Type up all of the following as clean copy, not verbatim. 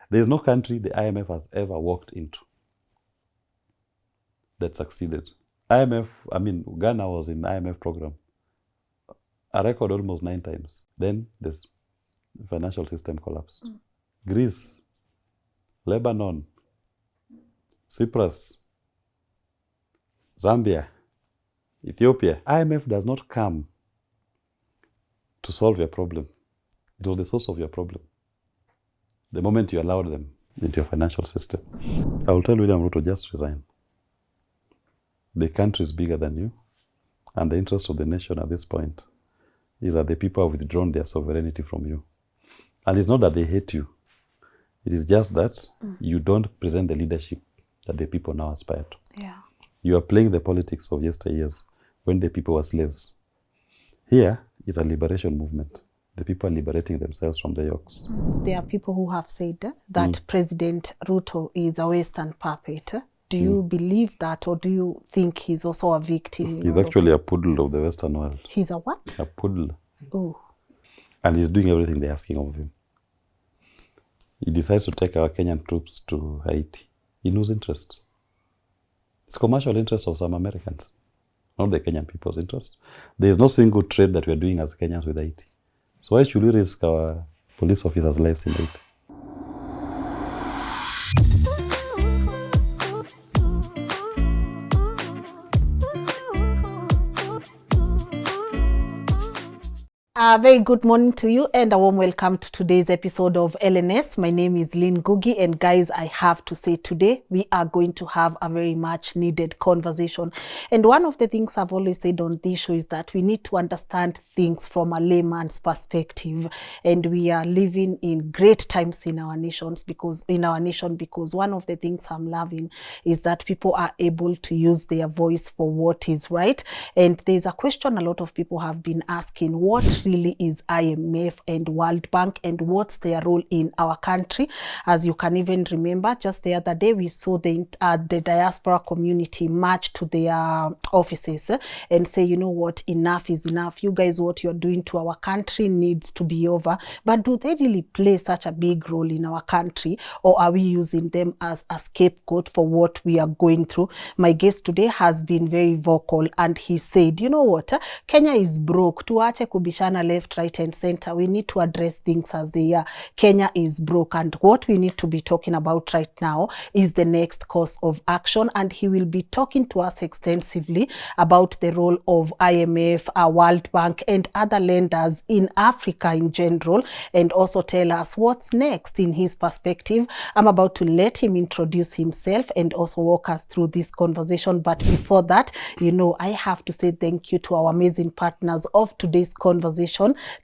There is no country the IMF has ever walked into that succeeded. Ghana was in the IMF program, a record almost 9 times. Then this financial system collapsed. Greece, Lebanon, Cyprus, Zambia, Ethiopia. IMF does not come to solve your problem. It was the source of your problem. The moment you allowed them into your financial system. I will tell William Ruto, just resign. The country is bigger than you, and the interest of the nation at this point is that the people have withdrawn their sovereignty from you. And it's not that they hate you. It is just that you don't present the leadership that the people now aspire to. Yeah. You are playing the politics of yesteryears when the people were slaves. Here is a liberation movement. The people are liberating themselves from the yokes. There are people who have said that President Ruto is a Western puppet. Do you believe that, or do you think he's also a victim? He's actually a poodle of the Western world. He's a what? A poodle. Oh. And he's doing everything they're asking of him. He decides to take our Kenyan troops to Haiti in whose interest? It's commercial interest of some Americans, not the Kenyan people's interest. There is no single trade that we are doing as Kenyans with Haiti. So why should we risk our police officers' lives in Haiti? A very good morning to you and a warm welcome to today's episode of LNS. My name is Lynn Ngugi, and guys, I have to say today we are going to have a very much needed conversation. And one of the things I've always said on this show is that we need to understand things from a layman's perspective. And we are living in great times in our nation because one of the things I'm loving is that people are able to use their voice for what is right. And there's a question a lot of people have been asking: what really is IMF and World Bank, and what's their role in our country? As you can even remember, just the other day we saw the diaspora community march to their offices and say, you know what, enough is enough. You guys, what you're doing to our country needs to be over. But do they really play such a big role in our country, or are we using them as a scapegoat for what we are going through? My guest today has been very vocal, and he said, you know what, Kenya is broke. Tuache kubishana left, right and center. We need to address things as they are. Kenya is broke, and what we need to be talking about right now is the next course of action. And he will be talking to us extensively about the role of IMF, World Bank and other lenders in Africa in general, and also tell us what's next in his perspective. I'm about to let him introduce himself and also walk us through this conversation. But before that, you know, I have to say thank you to our amazing partners of today's conversation,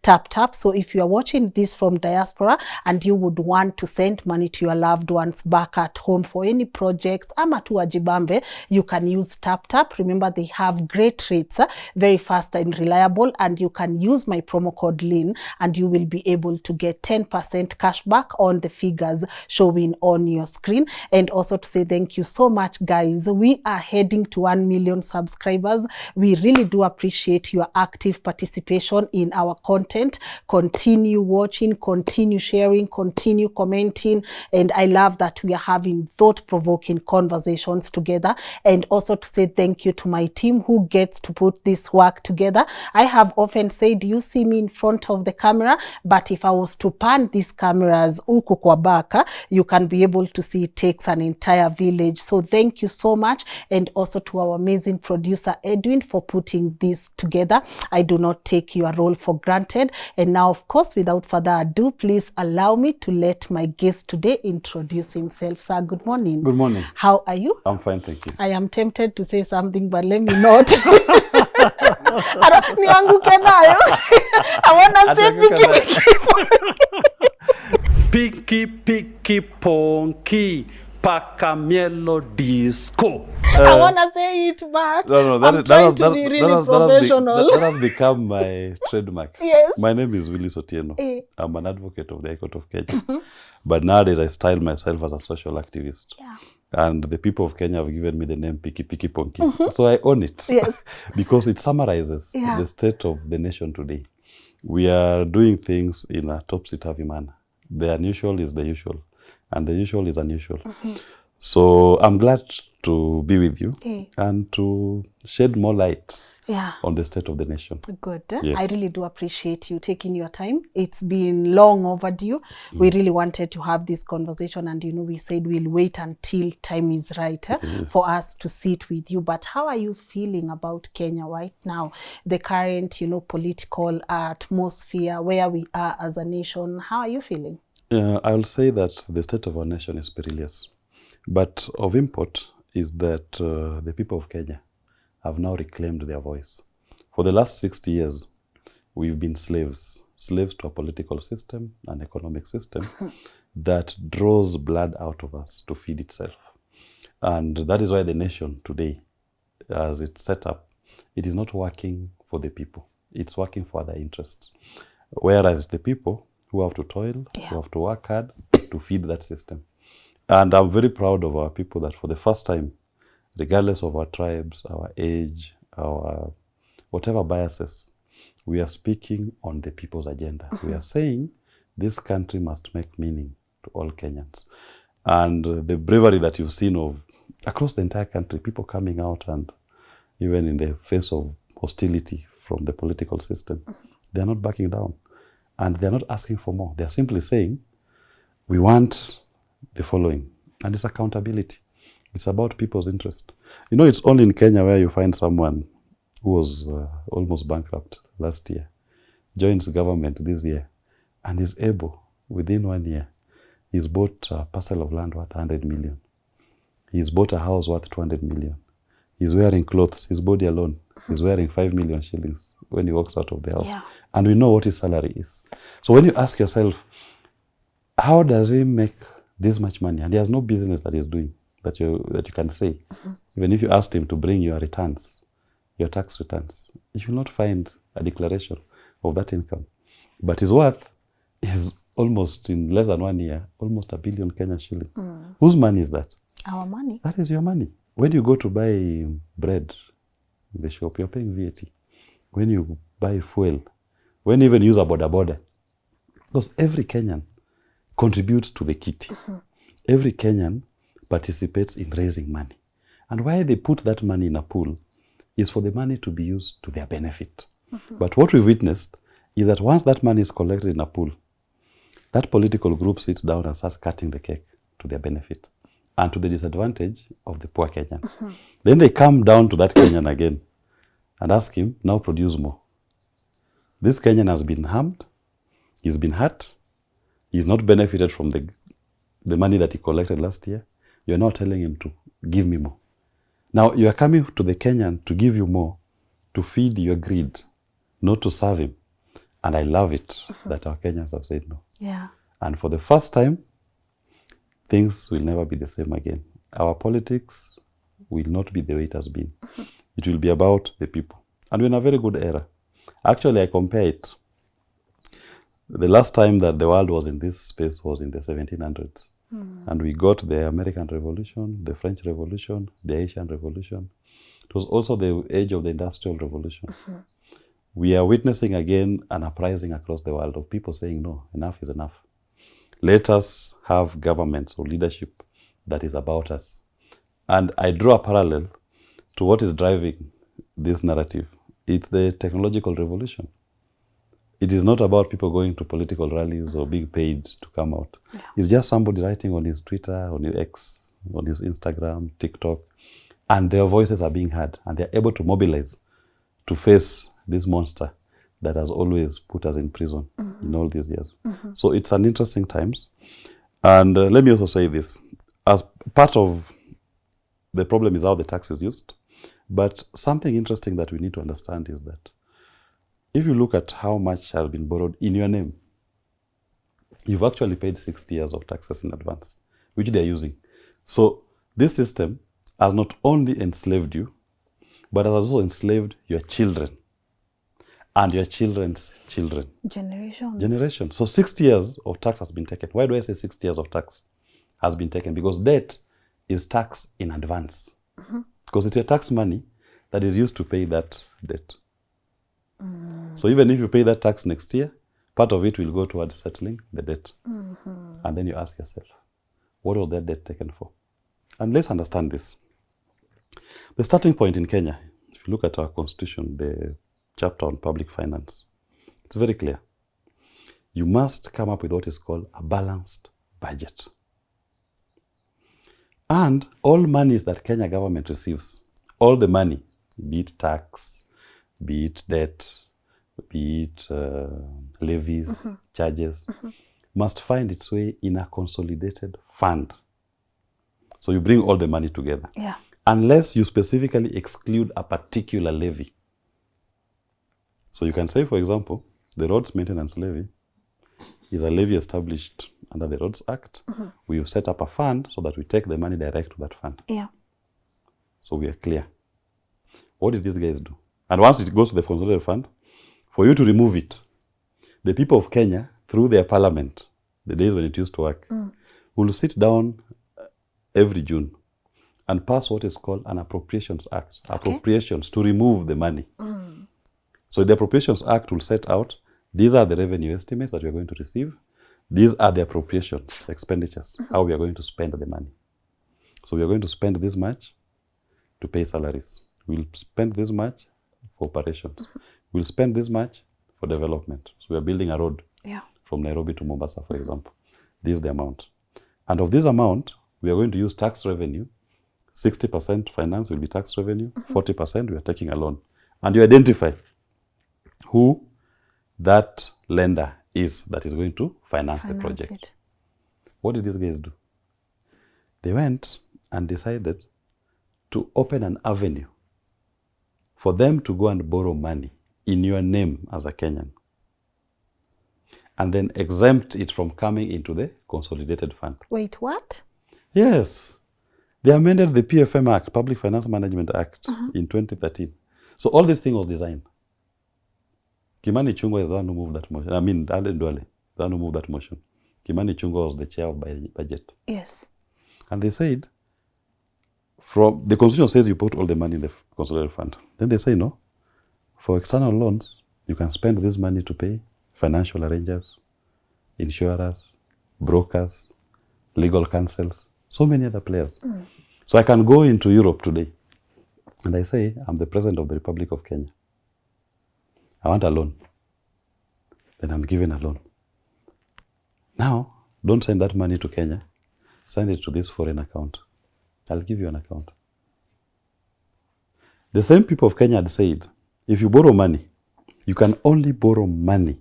Tap. So if you are watching this from diaspora and you would want to send money to your loved ones back at home for any projects, ama tu ajibambe, you can use Tap. Remember, they have great rates, very fast and reliable, and you can use my promo code Lynn and you will be able to get 10% cash back on the figures showing on your screen. And also to say thank you so much, guys. We are heading to 1 million subscribers. We really do appreciate your active participation in our content. Continue watching, continue sharing, continue commenting, and I love that we are having thought-provoking conversations together. And also to say thank you to my team who gets to put this work together. I have often said, you see me in front of the camera, but if I was to pan these cameras uku kwa baka, you can be able to see it takes an entire village. So thank you so much, and also to our amazing producer Edwin for putting this together. I do not take your role for granted. And now, of course, without further ado, please allow me to let my guest today introduce himself. Sir, good morning. Good morning. How are you? I'm fine, thank you. I am tempted to say something, but let me not. Nianguke nayo. I want to say Piki ponki pakamielo disco. I want to say it, but I'm trying to be really professional. That has become my trademark. Yes. My name is Willis Otieno. I'm an advocate of the High Court of Kenya. But nowadays I style myself as a social activist. Yeah. And the people of Kenya have given me the name Piki Ponki. So I own it. Yes. Because it summarizes the state of the nation today. We are doing things in a topsy-turvy manner. The unusual is the usual. and the usual is unusual. So I'm glad to be with you and to shed more light on the state of the nation. Good. Yes. I really do appreciate you taking your time. It's been long overdue. We really wanted to have this conversation, and we said we'll wait until time is right for us to sit with you. But how are you feeling about Kenya right now? The current, political atmosphere, where we are as a nation. How are you feeling? I'll say that the state of our nation is perilous. But of import is that the people of Kenya have now reclaimed their voice. For the last 60 years, we've been slaves to a political system, an economic system that draws blood out of us to feed itself. And that is why the nation today, as it's set up, it is not working for the people. It's working for other interests. Whereas the people who have to toil, who have to work hard to feed that system. And I'm very proud of our people that for the first time, regardless of our tribes, our age, our whatever biases, we are speaking on the people's agenda. We are saying this country must make meaning to all Kenyans. And the bravery that you've seen of across the entire country, people coming out and even in the face of hostility from the political system, they're not backing down. And they're not asking for more. They're simply saying, we want the following, and it's accountability. It's about people's interest. It's only in Kenya where you find someone who was almost bankrupt last year, joins government this year, and is able, within 1 year, he's bought a parcel of land worth 100 million. He's bought a house worth 200 million. He's wearing clothes, his body alone. He's wearing 5 million shillings when he walks out of the house. Yeah. And we know what his salary is. So when you ask yourself, how does he make this much money? And he has no business that he's doing that you can say. Even if you asked him to bring your returns, your tax returns, you will not find a declaration of that income. But his worth is almost, in less than 1 year, almost 1 billion Kenyan shillings. Whose money is that? Our money. That is your money. When you go to buy bread in the shop, you're paying VAT. When you buy fuel, when you even use a boda, because every Kenyan contributes to the kitty. Every Kenyan participates in raising money. And why they put that money in a pool is for the money to be used to their benefit. But what we've witnessed is that once that money is collected in a pool, that political group sits down and starts cutting the cake to their benefit and to the disadvantage of the poor Kenyan. Then they come down to that Kenyan again and ask him, now produce more. This Kenyan has been harmed, he's been hurt, he's not benefited from the money that he collected last year. You're now telling him to give me more. Now, you are coming to the Kenyan to give you more, to feed your greed, not to serve him. And I love it that our Kenyans have said no. Yeah. And for the first time, things will never be the same again. Our politics will not be the way it has been. It will be about the people. And we're in a very good era. Actually, I compare it. The last time that the world was in this space was in the 1700s. And we got the American Revolution, the French Revolution, the Asian Revolution. It was also the age of the Industrial Revolution. We are witnessing again an uprising across the world of people saying, no, enough is enough. Let us have governments or leadership that is about us. And I draw a parallel to what is driving this narrative. It's the technological revolution. It is not about people going to political rallies or being paid to come out. Yeah. It's just somebody writing on his Twitter, on his X, on his Instagram, TikTok, and their voices are being heard, and they're able to mobilize to face this monster that has always put us in prison in all these years. So it's an interesting times. And let me also say this. As part of the problem is how the tax is used. But something interesting that we need to understand is that if you look at how much has been borrowed in your name, you've actually paid 60 years of taxes in advance, which they're using. So this system has not only enslaved you, but has also enslaved your children and your children's children. Generations. So 60 years of tax has been taken. Why do I say 60 years of tax has been taken? Because debt is tax in advance. Because it's your tax money that is used to pay that debt. So even if you pay that tax next year, part of it will go towards settling the debt. And then you ask yourself, What was that debt taken for? And let's understand this. The starting point in Kenya, if you look at our constitution, the chapter on public finance, it's very clear. You must come up with what is called a balanced budget. And all monies that Kenya government receives, all the money, be it tax, be it debt, be it levies, charges, must find its way in a consolidated fund. So you bring all the money together. Yeah. Unless you specifically exclude a particular levy. So you can say, for example, the roads maintenance levy is a levy established under the Roads Act. We've set up a fund so that we take the money direct to that fund. Yeah. So we are clear. What did these guys do? And once it goes to the consolidated fund, for you to remove it, the people of Kenya, through their parliament, the days when it used to work, will sit down every June and pass what is called an Appropriations Act. Okay. Appropriations to remove the money. So the Appropriations Act will set out, these are the revenue estimates that we are going to receive. These are the appropriations, expenditures, how we are going to spend the money. So we are going to spend this much to pay salaries. We'll spend this much for operations. We'll spend this much for development. So we are building a road from Nairobi to Mombasa, for example. This is the amount. And of this amount, we are going to use tax revenue. 60% finance will be tax revenue. 40% we are taking a loan. And you identify who that lender is that is going to finance the project. It. What did these guys do? They went and decided to open an avenue for them to go and borrow money in your name as a Kenyan, and then exempt it from coming into the consolidated fund. Wait, what? Yes. They amended the PFM Act, Public Finance Management Act, in 2013. So all this thing was designed. Kimani Chungwa is the one who moved that motion. I mean, Aden Duale is the one who moved that motion. Kimani Chungwa was the chair of budget. Yes. And they said, from the constitution says you put all the money in the consolidated fund. Then they say, no, for external loans, you can spend this money to pay financial arrangers, insurers, brokers, legal counsels, so many other players. So I can go into Europe today and I say, I'm the President of the Republic of Kenya. I want a loan. Then I'm given a loan. Now, don't send that money to Kenya. Send it to this foreign account. I'll give you an account. The same people of Kenya had said, if you borrow money, you can only borrow money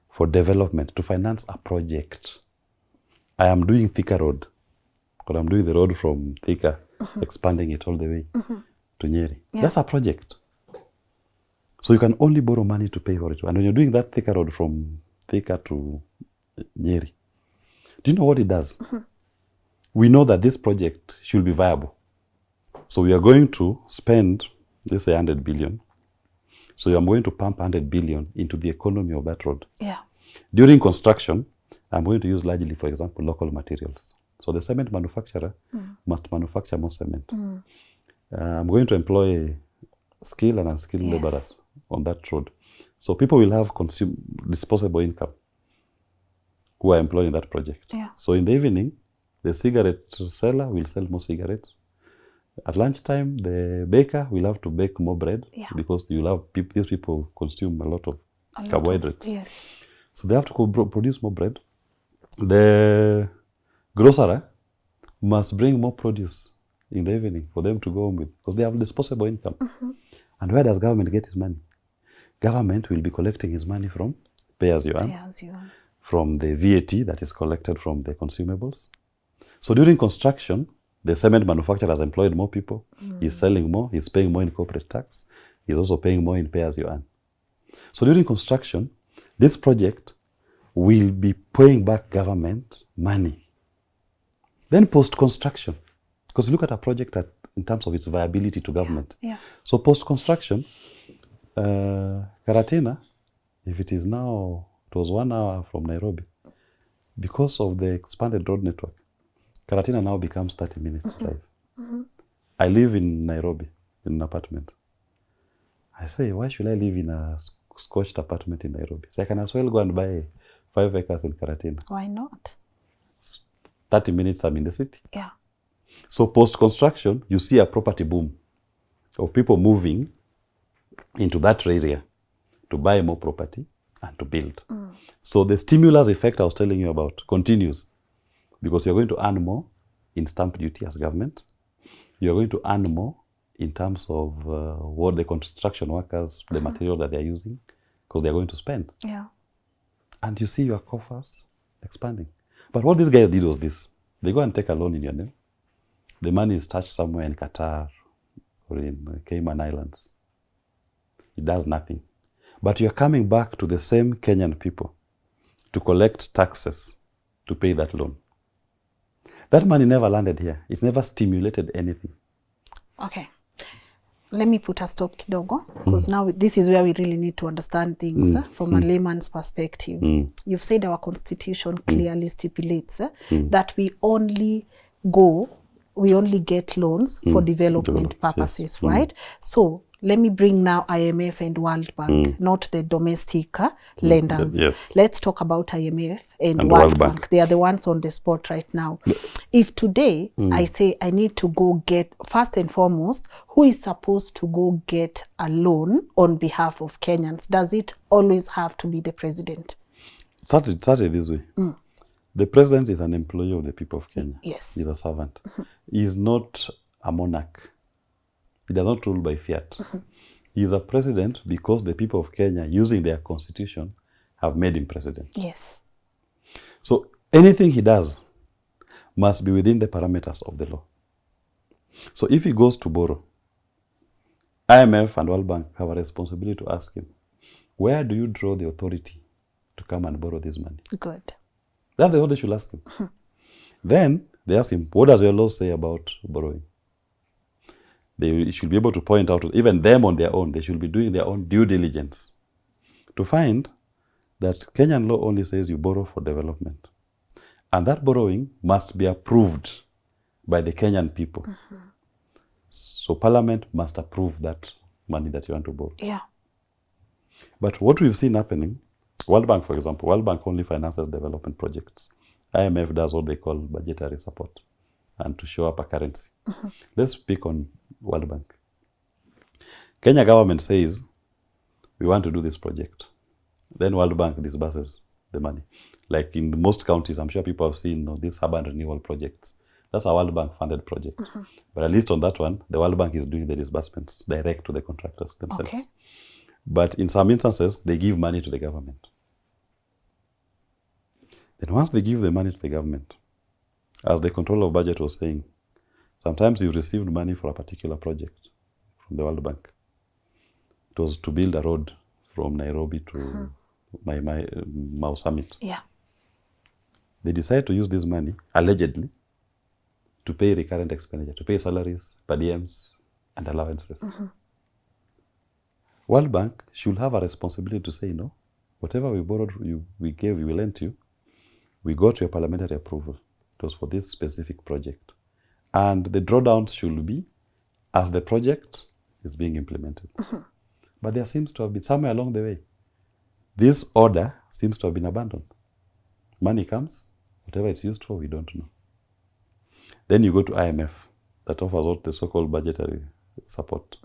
for development, to finance a project. I am doing Thika Road, or I'm doing the road from Thika, expanding it all the way to Nyeri. Yeah. That's a project. So you can only borrow money to pay for it. And when you're doing that Thika Road from Thika to Nyeri, do you know what it does? We know that this project should be viable. So we are going to spend, let's say 100 billion. So I'm going to pump 100 billion into the economy of that road. Yeah. During construction, I'm going to use largely, for example, local materials. So the cement manufacturer must manufacture more cement. I'm going to employ skilled and unskilled laborers on that road. So people will have disposable income who are employed in that project. Yeah. So in the evening, the cigarette seller will sell more cigarettes. At lunchtime, the baker will have to bake more bread because you'll have these people consume a lot of carbohydrates. Yes. So they have to produce more bread. The grocer must bring more produce in the evening for them to go home with, because they have disposable income. And where does government get its money? Government will be collecting its money from pay-as-you-earn, from the VAT that is collected from the consumables. So during construction, the cement manufacturer has employed more people. He's selling more. He's paying more in corporate tax. He's also paying more in pay-as-you-earn. So during construction, this project will be paying back government money. Then post-construction, because look at a project in terms of its viability to government. So post-construction, Karatina, if it is now, it was 1 hour from Nairobi, because of the expanded road network, Karatina now becomes 30 minutes drive. I live in Nairobi in an apartment. I say, why should I live in a scorched apartment in Nairobi? So I can as well go and buy 5 acres in Karatina. Why not? 30 minutes I'm in the city. Yeah. So post-construction, you see a property boom of people moving into that area to buy more property and to build. So the stimulus effect I was telling you about continues because you're going to earn more in stamp duty as government. You're going to earn more in terms of what the construction workers, the material that they're using, because they're going to spend. Yeah. And you see your coffers expanding. But what these guys did was this. They go and take a loan in your name. The money is stashed somewhere in Qatar or in Cayman Islands. It does nothing. But you're coming back to the same Kenyan people to collect taxes to pay that loan. That money never landed here. It's never stimulated anything. Okay. Let me put a stop kidogo, because now this is where we really need to understand things from a layman's perspective. You've said our constitution clearly stipulates that we only get loans for development purposes, yes. right? So let me bring now IMF and World Bank, not the domestic lenders. Yes. Let's talk about IMF and World Bank. They are the ones on the spot right now. If today I say I need to go get, first and foremost, who is supposed to go get a loan on behalf of Kenyans? Does it always have to be the president? Started this way. The president is an employee of the people of Kenya. Yes. He's a servant. He's not a monarch. He does not rule by fiat. He is a president because the people of Kenya, using their constitution, have made him president. Yes. So anything he does must be within the parameters of the law. So if he goes to borrow, IMF and World Bank have a responsibility to ask him, where do you draw the authority to come and borrow this money? Good. That's what they should ask him. Then they ask him, what does your law say about borrowing? They should be able to point out, even them on their own, they should be doing their own due diligence to find that Kenyan law only says you borrow for development. And that borrowing must be approved by the Kenyan people. So Parliament must approve that money that you want to borrow. Yeah. But what we've seen happening, World Bank, for example, World Bank only finances development projects. IMF does what they call budgetary support and to show up a currency. Let's speak on World Bank. Kenya government says, we want to do this project. Then World Bank disburses the money. Like in most counties, I'm sure people have seen these urban renewal projects. That's a World Bank funded project. But at least on that one, the World Bank is doing the disbursements direct to the contractors themselves. Okay. But in some instances, they give money to the government. Then once they give the money to the government, as the controller of budget was saying, sometimes you received money for a particular project from the World Bank. It was to build a road from Nairobi to Mau Summit. Yeah. They decided to use this money, allegedly, to pay recurrent expenditure, to pay salaries, per diems, and allowances. World Bank should have a responsibility to say, no, whatever we borrowed, we lent you, we got your parliamentary approval. It was for this specific project. And the drawdowns should be as the project is being implemented. But there seems to have been, somewhere along the way, this order seems to have been abandoned. Money comes, whatever it's used for, we don't know. Then you go to IMF, that offers what the so-called budgetary support.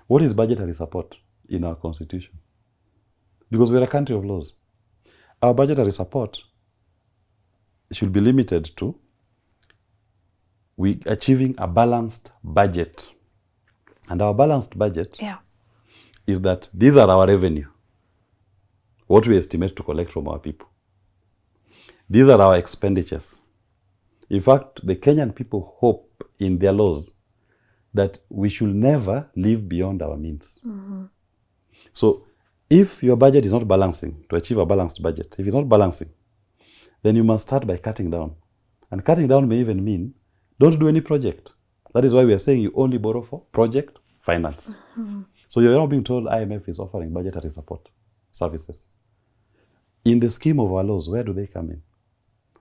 What is budgetary support in our constitution? Because we're a country of laws. Our budgetary support should be limited to we achieving a balanced budget. And our balanced budget is that these are our revenue, what we estimate to collect from our people. These are our expenditures. In fact, the Kenyan people hope in their laws that we should never live beyond our means. So if your budget is not balancing, to achieve a balanced budget, if it's not balancing, then you must start by cutting down. And cutting down may even mean don't do any project. That is why we are saying you only borrow for project finance. So you're now being told IMF is offering budgetary support services. In the scheme of our laws, where do they come in?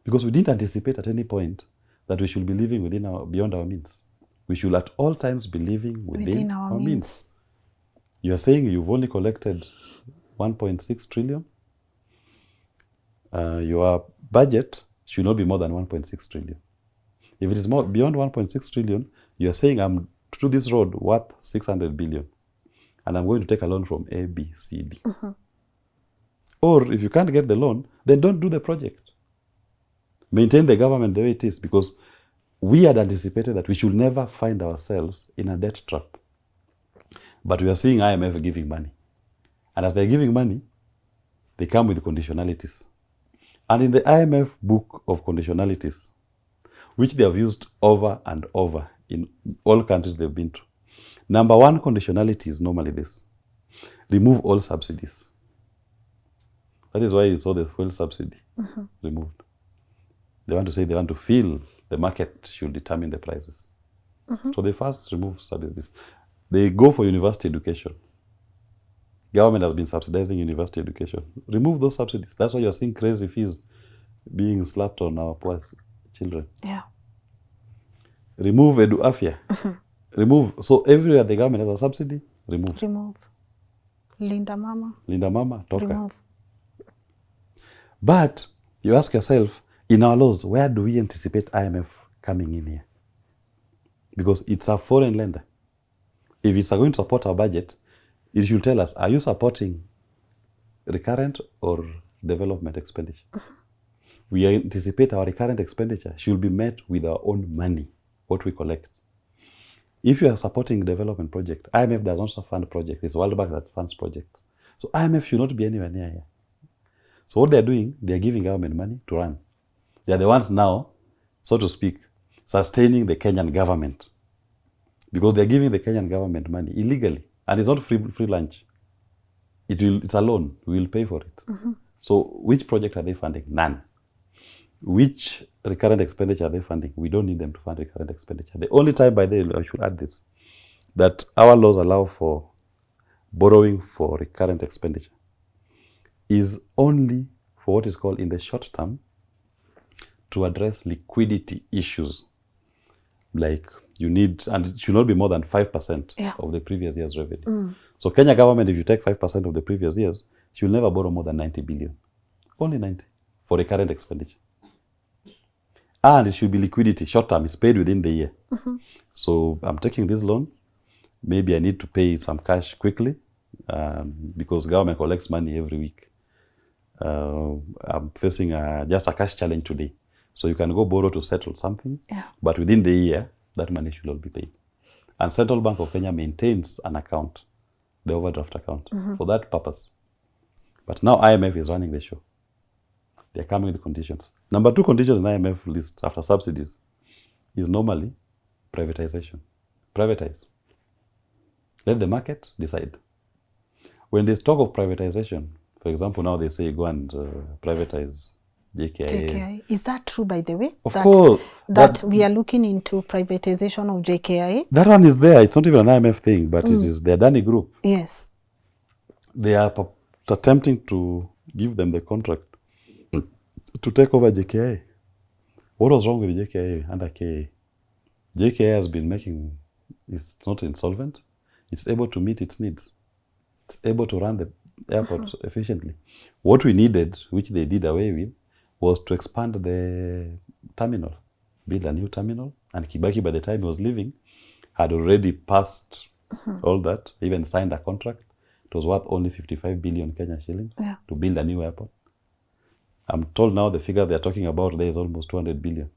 Because we didn't anticipate at any point that we should be living beyond our means. We should at all times be living within our means. You're saying you've only collected 1.6 trillion. Your budget should not be more than 1.6 trillion. If it is more beyond 1.6 trillion, you are saying I'm to do this road worth 600 billion, and I'm going to take a loan from A, B, C, D. Or if you can't get the loan, then don't do the project. Maintain the government the way it is, because we had anticipated that we should never find ourselves in a debt trap. But we are seeing IMF giving money. And as they're giving money, they come with conditionalities. And in the IMF book of conditionalities, which they have used over and over in all countries they've been to, number one conditionality is normally this: remove all subsidies. That is why you saw the fuel subsidy removed. They want to say they want to feel the market should determine the prices. So they first remove subsidies. They go for university education. Government has been subsidizing university education. Remove those subsidies. That's why you're seeing crazy fees being slapped on our poor children. Yeah. Remove Edu-Afya. Remove. So everywhere the government has a subsidy, remove. Remove. Linda Mama. Linda Mama, toka. Remove. But you ask yourself, in our laws, where do we anticipate IMF coming in here? Because it's a foreign lender. If it's going to support our budget, it should tell us, are you supporting recurrent or development expenditure? We anticipate our recurrent expenditure should be met with our own money, what we collect. If you are supporting development project, IMF does not fund projects. It's World Bank that funds projects. So IMF should not be anywhere near here. So what they're doing, they're giving government money to run. They're the ones now, so to speak, sustaining the Kenyan government. Because they're giving the Kenyan government money illegally. And it's not free lunch. It's a loan. We will pay for it. So which project are they funding? None. Which recurrent expenditure are they funding? We don't need them to fund recurrent expenditure. The only time by the I should add this, that our laws allow for borrowing for recurrent expenditure is only for what is called in the short term to address liquidity issues. Like you need, and it should not be more than 5% of the previous year's revenue. So Kenya government, if you take 5% of the previous years, she will never borrow more than 90 billion. Only 90 for recurrent expenditure. And it should be liquidity, short term, it's paid within the year. So I'm taking this loan, maybe I need to pay some cash quickly because government collects money every week. I'm facing just a cash challenge today. So you can go borrow to settle something, but within the year, that money should all be paid. And Central Bank of Kenya maintains an account, the overdraft account, for that purpose. But now IMF is running the show. They're coming with the conditions. Number two condition in IMF list after subsidies is normally privatization. Privatize. Let the market decide. When there's talk of privatization, for example, now they say go and privatize JKIA. Is that true, by the way? Of course. That we are looking into privatization of JKIA? That one is there. It's not even an IMF thing, but it is the Adani Group. Yes. They are attempting to give them the contract to take over JKIA. What was wrong with JKIA under KA? JKIA has been making, it's not insolvent. It's able to meet its needs. It's able to run the airport efficiently. What we needed, which they did away with, was to expand the terminal, build a new terminal. And Kibaki, by the time he was leaving, had already passed all that, even signed a contract. It was worth only 55 billion Kenya shillings to build a new airport. I'm told now the figure they're talking about there is almost 200 billion.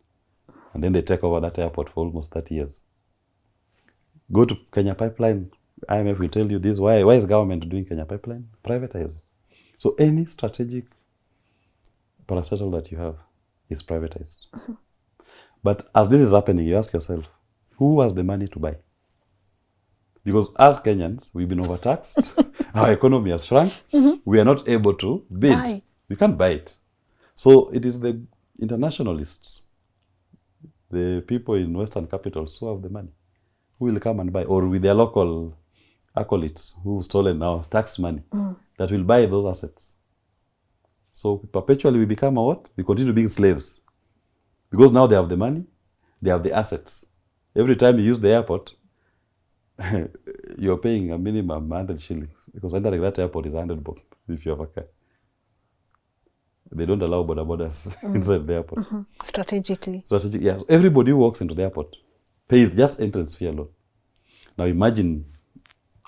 And then they take over that airport for almost 30 years. Go to Kenya Pipeline, IMF will tell you this. Why is government doing Kenya Pipeline? Privatize. So any strategic parastatal that you have is privatized. But as this is happening, you ask yourself, who has the money to buy? Because as Kenyans, we've been overtaxed. Our economy has shrunk. We are not able to bid. We can't buy it. So it is the internationalists, the people in Western capitals who have the money, who will come and buy, or with their local acolytes who've stolen our tax money, that will buy those assets. So perpetually we become a what? We continue being slaves. Because now they have the money, they have the assets. Every time you use the airport, you're paying a minimum 100 shillings. Because entering that airport is 100 bob if you have a car. they don't allow border borders inside the airport. Strategically. Strategic, yeah. So everybody who walks into the airport pays just entrance fee alone. Now imagine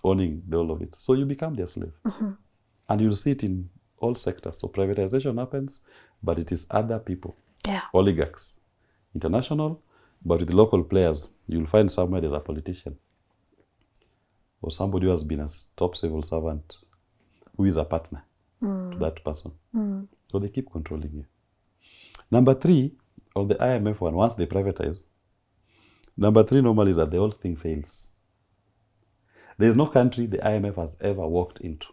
owning the whole of it. So you become their slave. And you'll see it in all sectors. So privatization happens, but it is other people, oligarchs, international, but with the local players. You'll find somewhere there's a politician or somebody who has been a top civil servant who is a partner to that person. So they keep controlling you. Number 3, on the IMF one, once they privatize, number 3 normally is that the whole thing fails. There is no country the IMF has ever walked into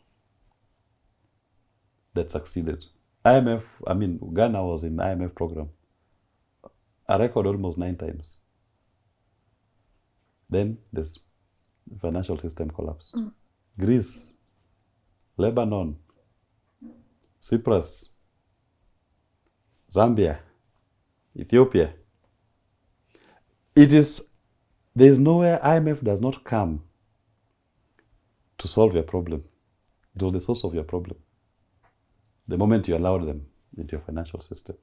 that succeeded. Ghana was in the IMF program, a record almost 9 times. Then this financial system collapsed. Greece, Lebanon, Cyprus, Zambia, Ethiopia. There is nowhere IMF does not come to solve your problem. It was the source of your problem. The moment you allowed them into your financial system.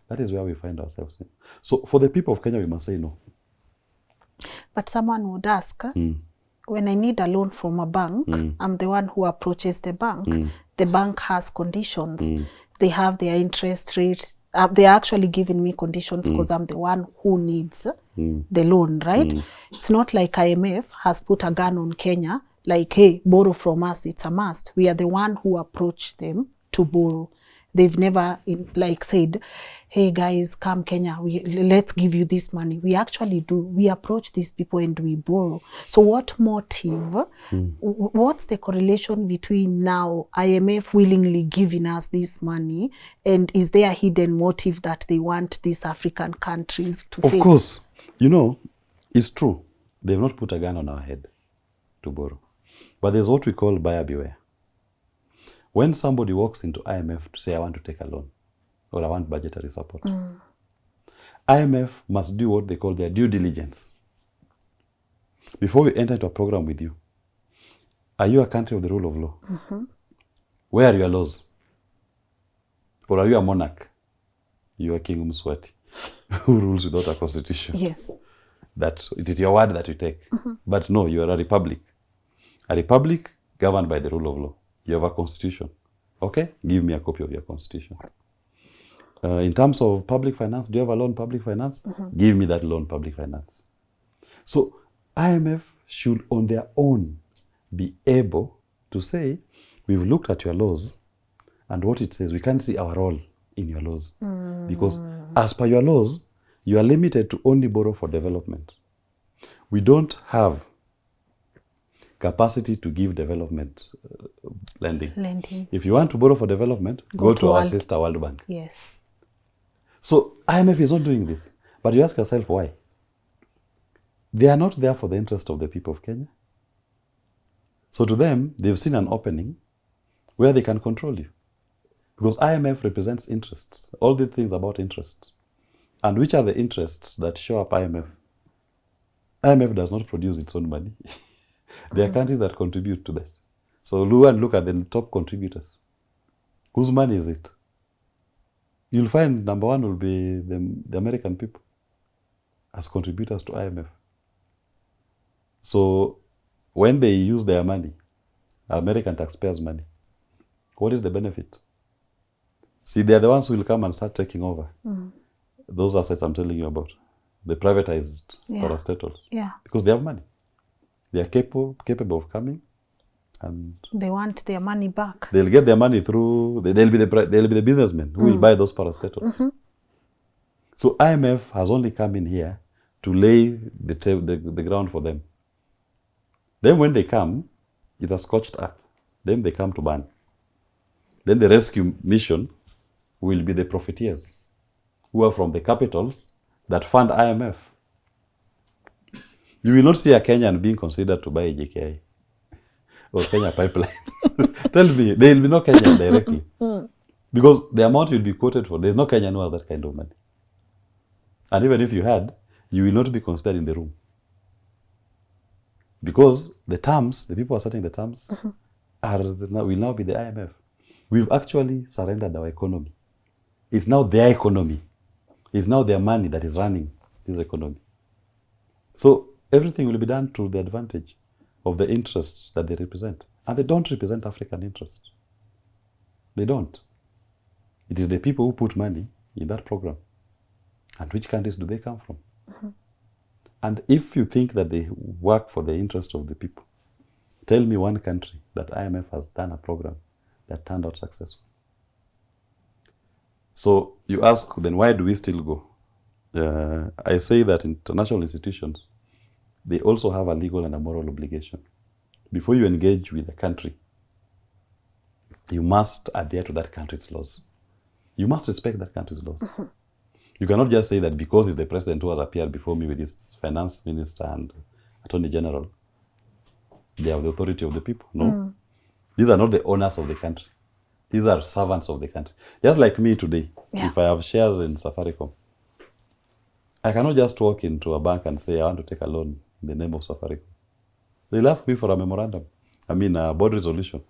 That is where we find ourselves in. So for the people of Kenya, we must say no. But someone would ask, when I need a loan from a bank, I'm the one who approaches the bank. The bank has conditions. They have their interest rate. They're actually giving me conditions because I'm the one who needs the loan, right? It's not like IMF has put a gun on Kenya, like, hey, borrow from us, it's a must. We are the one who approach them to borrow. They've never said, hey guys, come Kenya, let's give you this money. We actually do. We approach these people and we borrow. So what motive, what's the correlation between now IMF willingly giving us this money, and is there a hidden motive that they want these African countries to fail? Of course, it's true. They've not put a gun on our head to borrow. But there's what we call buyer beware. When somebody walks into IMF to say, I want to take a loan, or I want budgetary support, IMF must do what they call their due diligence. Before we enter into a program with you, are you a country of the rule of law? Where are your laws? Or are you a monarch? You are King Mswati, who rules without a constitution. Yes. That it is your word that you take. But no, you are a republic. A republic governed by the rule of law. You have a constitution. Okay? Give me a copy of your constitution. In terms of public finance, do you have a loan public finance? Give me that loan public finance. So IMF should on their own be able to say, we've looked at your laws and what it says, we can't see our role in your laws. Because as per your laws, you are limited to only borrow for development. We don't have capacity to give development lending. If you want to borrow for development, go to our sister World Bank. Yes. So IMF is not doing this. But you ask yourself why? They are not there for the interest of the people of Kenya. So to them, they've seen an opening where they can control you. Because IMF represents interests. All these things about interests. And which are the interests that show up IMF? IMF does not produce its own money. There are countries that contribute to that. So look at the top contributors. Whose money is it? You'll find number 1 will be the American people as contributors to IMF. So when they use their money, American taxpayers' money, what is the benefit? See, they're the ones who will come and start taking over. Those assets I'm telling you about. The privatized parastatals. Yeah. Because they have money. They are capable of coming, and they want their money back. They'll get their money through. They'll be the businessmen who will buy those parastatals. So IMF has only come in here to lay the ground for them. Then when they come, it's a scorched earth. Then they come to burn. Then the rescue mission will be the profiteers who are from the capitals that fund IMF. You will not see a Kenyan being considered to buy a JKI or Kenya Pipeline. Tell me, there will be no Kenyan directly. Because the amount you'll be quoted for, there's no Kenyan who has that kind of money. And even if you had, you will not be considered in the room. Because the terms, the people who are setting the terms, will now be the IMF. We've actually surrendered our economy It's now their economy. It's now their money that is running this economy. So everything will be done to the advantage of the interests that they represent. And they don't represent African interests. They don't. It is the people who put money in that program. And which countries do they come from? And if you think that they work for the interest of the people, tell me one country that IMF has done a program that turned out successful. So you ask, then why do we still go? I say that international institutions, they also have a legal and a moral obligation. Before you engage with a country, you must adhere to that country's laws. You must respect that country's laws. You cannot just say that because he's the president who has appeared before me with his finance minister and attorney general, they have the authority of the people. No. These are not the owners of the country. These are servants of the country. Just like me today, if I have shares in Safaricom, I cannot just walk into a bank and say, I want to take a loan in the name of Safaricom. They'll ask me for a memorandum, a board resolution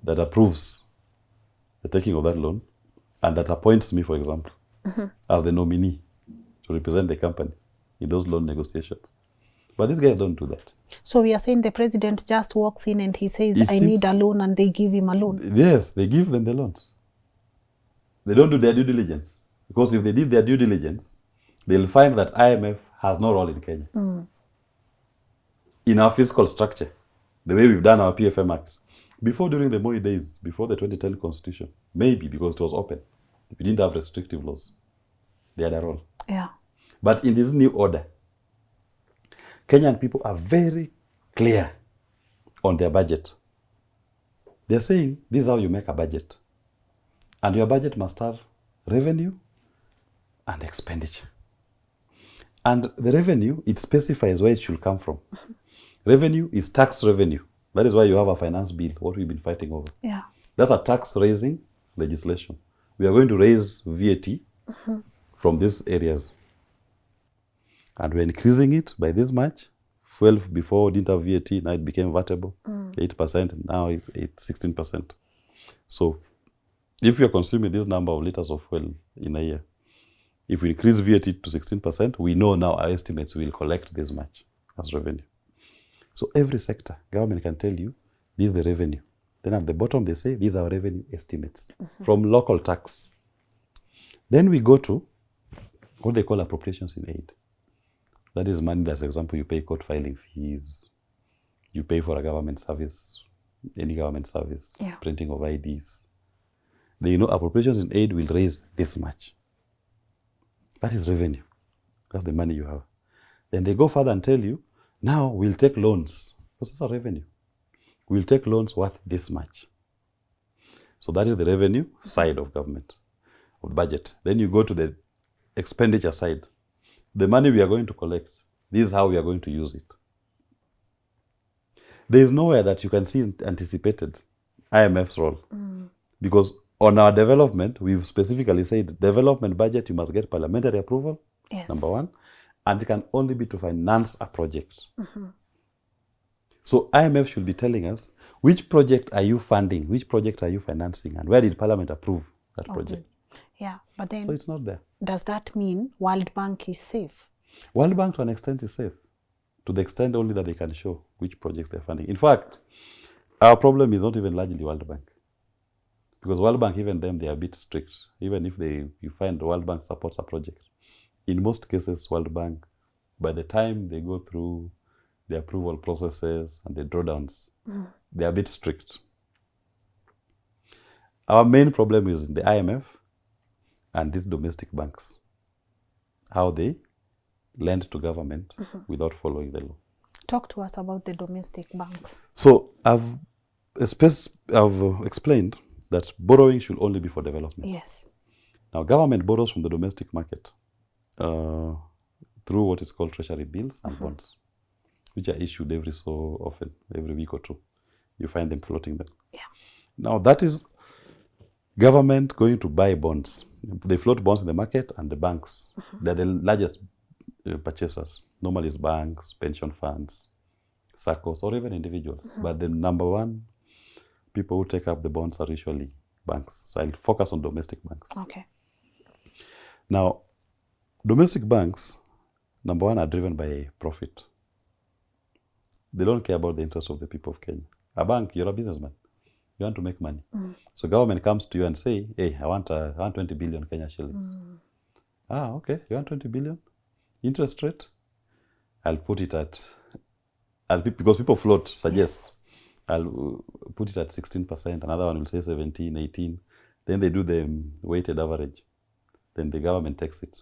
that approves the taking of that loan and that appoints me, for example, as the nominee to represent the company in those loan negotiations. But these guys don't do that. So we are saying the president just walks in and he says, I need a loan, and they give him a loan. Yes, they give them the loans. They don't do their due diligence. Because if they did their due diligence, they'll find that IMF has no role in Kenya. In our fiscal structure, the way we've done our PFM Act, before during the Moi days, before the 2010 constitution, maybe because it was open, we didn't have restrictive laws, they had a role. Yeah. But in this new order, Kenyan people are very clear on their budget. They're saying, this is how you make a budget. And your budget must have revenue and expenditure. And the revenue, it specifies where it should come from. Revenue is tax revenue. That is why you have a finance bill, what we've been fighting over. Yeah. That's a tax-raising legislation. We are going to raise VAT from these areas. And we're increasing it by this much. Fuel before didn't have VAT, now it became VATable, 8%, now it's 16%. So if you're consuming this number of liters of fuel in a year, if we increase VAT to 16%, we know now our estimates will collect this much as revenue. So every sector, government can tell you, this is the revenue. Then at the bottom they say, these are revenue estimates from local tax. Then we go to what they call appropriations in aid. That is money that, for example, you pay court filing fees, you pay for a government service, any government service, printing of IDs. They know appropriations in aid will raise this much. That is revenue. That's the money you have. Then they go further and tell you, now we'll take loans. That's a revenue. We'll take loans worth this much. So that is the revenue side of government, of the budget. Then you go to the expenditure side. The money we are going to collect, this is how we are going to use it. There is nowhere that you can see anticipated IMF's role. Because on our development, we've specifically said development budget, you must get parliamentary approval, number one, and it can only be to finance a project. So IMF should be telling us, which project are you funding, which project are you financing, and where did Parliament approve that project? Yeah, but then... So it's not there. Does that mean World Bank is safe? World Bank to an extent is safe, to the extent only that they can show which projects they're funding. In fact, our problem is not even largely World Bank. Because World Bank, even them, they are a bit strict. Even if you find the World Bank supports a project. In most cases, World Bank, by the time they go through the approval processes and the drawdowns, they are a bit strict. Our main problem is in the IMF and these domestic banks, how they lend to government without following the law. Talk to us about the domestic banks. So I've explained that borrowing should only be for development. Yes. Now, government borrows from the domestic market through what is called treasury bills and bonds, which are issued every so often, every week or two. You find them floating there. Yeah. Now, that is government going to buy bonds. They float bonds in the market, and the banks, they're the largest purchasers. Normally it's banks, pension funds, SACCOs, or even individuals. But the number one people who take up the bonds are usually banks. So I'll focus on domestic banks. Okay. Now, domestic banks, number one, are driven by profit. They don't care about the interest of the people of Kenya. A bank, you're a businessman. You want to make money. So government comes to you and say, hey, I want 20 billion Kenya shillings. Okay, you want 20 billion? Interest rate? I'll put it at, because people float, suggest, I'll put it at 16%. Another one will say 17, 18. Then they do the weighted average. Then the government takes it.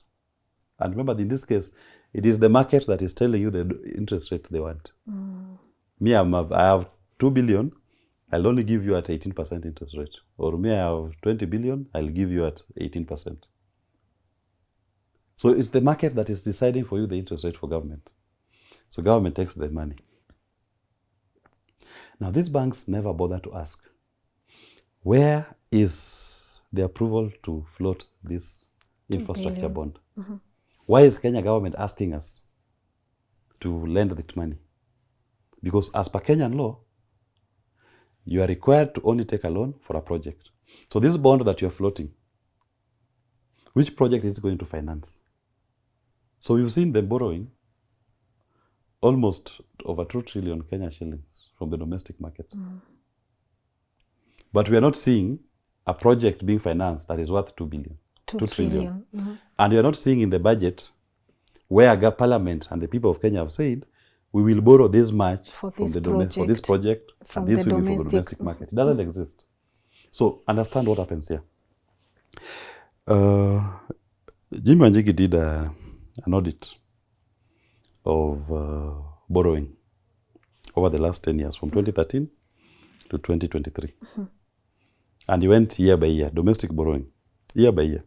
And remember, in this case, it is the market that is telling you the interest rate they want. Me, I have 2 billion. I'll only give you at 18% interest rate. Or me, I have 20 billion. I'll give you at 18%. So it's the market that is deciding for you the interest rate for government. So government takes the money. Now, these banks never bother to ask, where is the approval to float this infrastructure bond? Why is Kenya government asking us to lend that money? Because as per Kenyan law, you are required to only take a loan for a project. So this bond that you're floating, which project is it going to finance? So we've seen them borrowing almost over 2 trillion Kenya shillings from the domestic market. But we are not seeing a project being financed that is worth 2 billion. 2 trillion. And we are not seeing in the budget where Parliament and the people of Kenya have said, we will borrow this much for this project, and this will be for the domestic market. It doesn't exist. So understand what happens here. Jimmy Wanjigi did an audit of borrowing over the last 10 years, from 2013 to 2023. And he went year by year, domestic borrowing, year by year.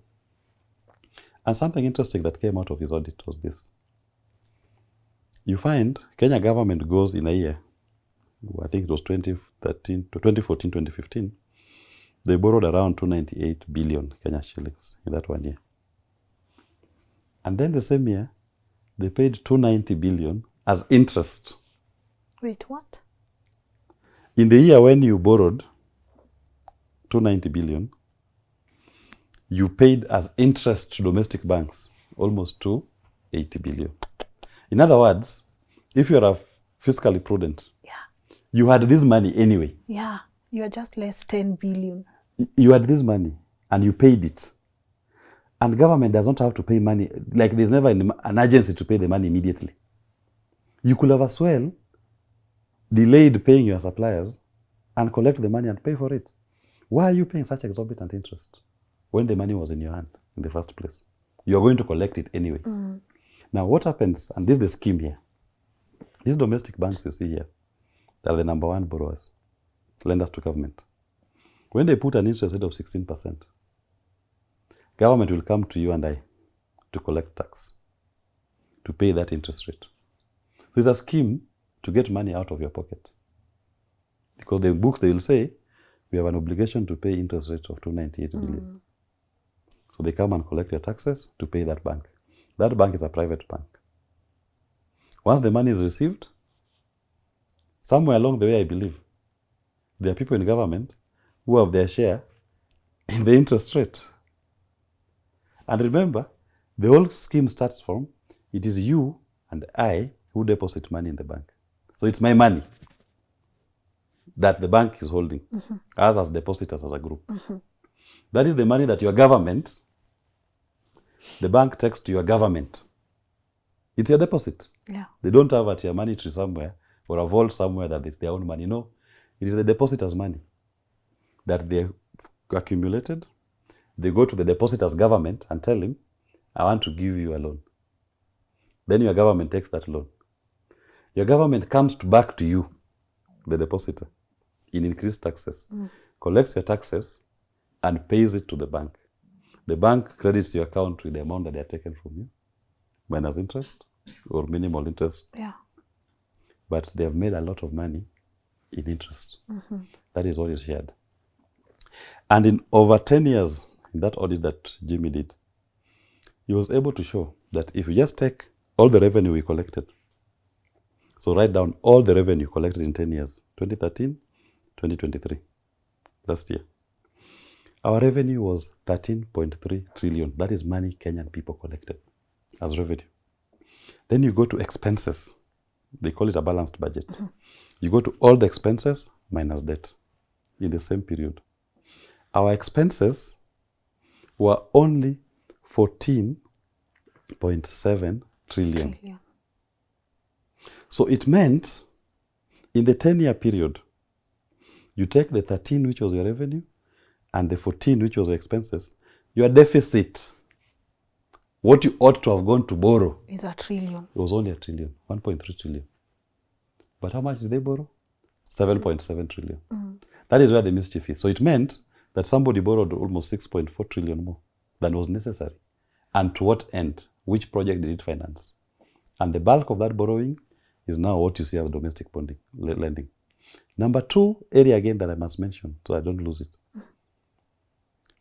And something interesting that came out of his audit was this. You find Kenya government goes in a year, I think it was 2014, 2015, they borrowed around 298 billion Kenya shillings in that 1 year. And then the same year, they paid 290 billion as interest. Wait, what? In the year when you borrowed 290 billion, you paid as interest to domestic banks almost 280 billion. In other words, if you are fiscally prudent, you had this money anyway. Yeah, you are just less 10 billion. You had this money and you paid it. And government does not have to pay money. Like there's never an agency to pay the money immediately. You could have as well delayed paying your suppliers and collect the money and pay for it. Why are you paying such exorbitant interest when the money was in your hand in the first place? You are going to collect it anyway. Now what happens, and this is the scheme here. These domestic banks you see here, they are the number one borrowers, lenders to government. When they put an interest rate of 16%, government will come to you and I to collect tax, to pay that interest rate. There's a scheme to get money out of your pocket. Because the books, they will say, we have an obligation to pay interest rate of 298 billion. So they come and collect your taxes to pay that bank. That bank is a private bank. Once the money is received, somewhere along the way, I believe, there are people in government who have their share in the interest rate. And remember, the whole scheme starts from, it is you and I who deposit money in the bank. So it's my money that the bank is holding, us as depositors as a group. That is the money that your government, the bank takes to your government. It's your deposit. Yeah. They don't have at your money tree somewhere or a vault somewhere that is their own money. No, it is the depositor's money that they accumulated. They go to the depositor's government and tell him, I want to give you a loan. Then your government takes that loan. Your government comes back to you, the depositor, in increased taxes, collects your taxes and pays it to the bank. The bank credits your account with the amount that they are taken from you, minus interest or minimal interest. Yeah. But they have made a lot of money in interest. That is what is shared. And in over 10 years, in that audit that Jimmy did, he was able to show that if you just take all the revenue we collected, so write down all the revenue collected in 10 years, 2013, 2023, last year. Our revenue was 13.3 trillion. That is money Kenyan people collected as revenue. Then you go to expenses. They call it a balanced budget. You go to all the expenses minus debt in the same period. Our expenses were only 14.7 trillion. So it meant in the 10-year period, you take the 13, which was your revenue, and the 14, which was your expenses, your deficit, what you ought to have gone to borrow, is a trillion. It was only a trillion, 1.3 trillion. But how much did they borrow? 7.7 trillion. That is where the mischief is. So it meant that somebody borrowed almost 6.4 trillion more than was necessary. And to what end? Which project did it finance? And the bulk of that borrowing is now what you see as domestic bonding, lending. Number two area again that I must mention, so I don't lose it.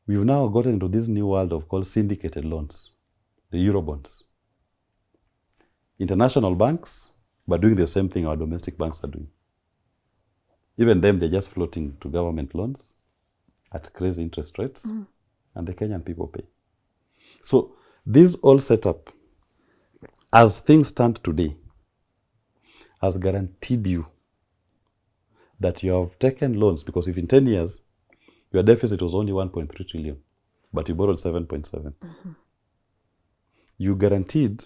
We've now gotten into this new world of called syndicated loans, the Eurobonds. International banks, but doing the same thing our domestic banks are doing. Even them, they're just floating to government loans at crazy interest rates, and the Kenyan people pay. So this all set up, as things stand today, has guaranteed you that you have taken loans, because if in 10 years, your deficit was only 1.3 trillion, but you borrowed 7.7. You guaranteed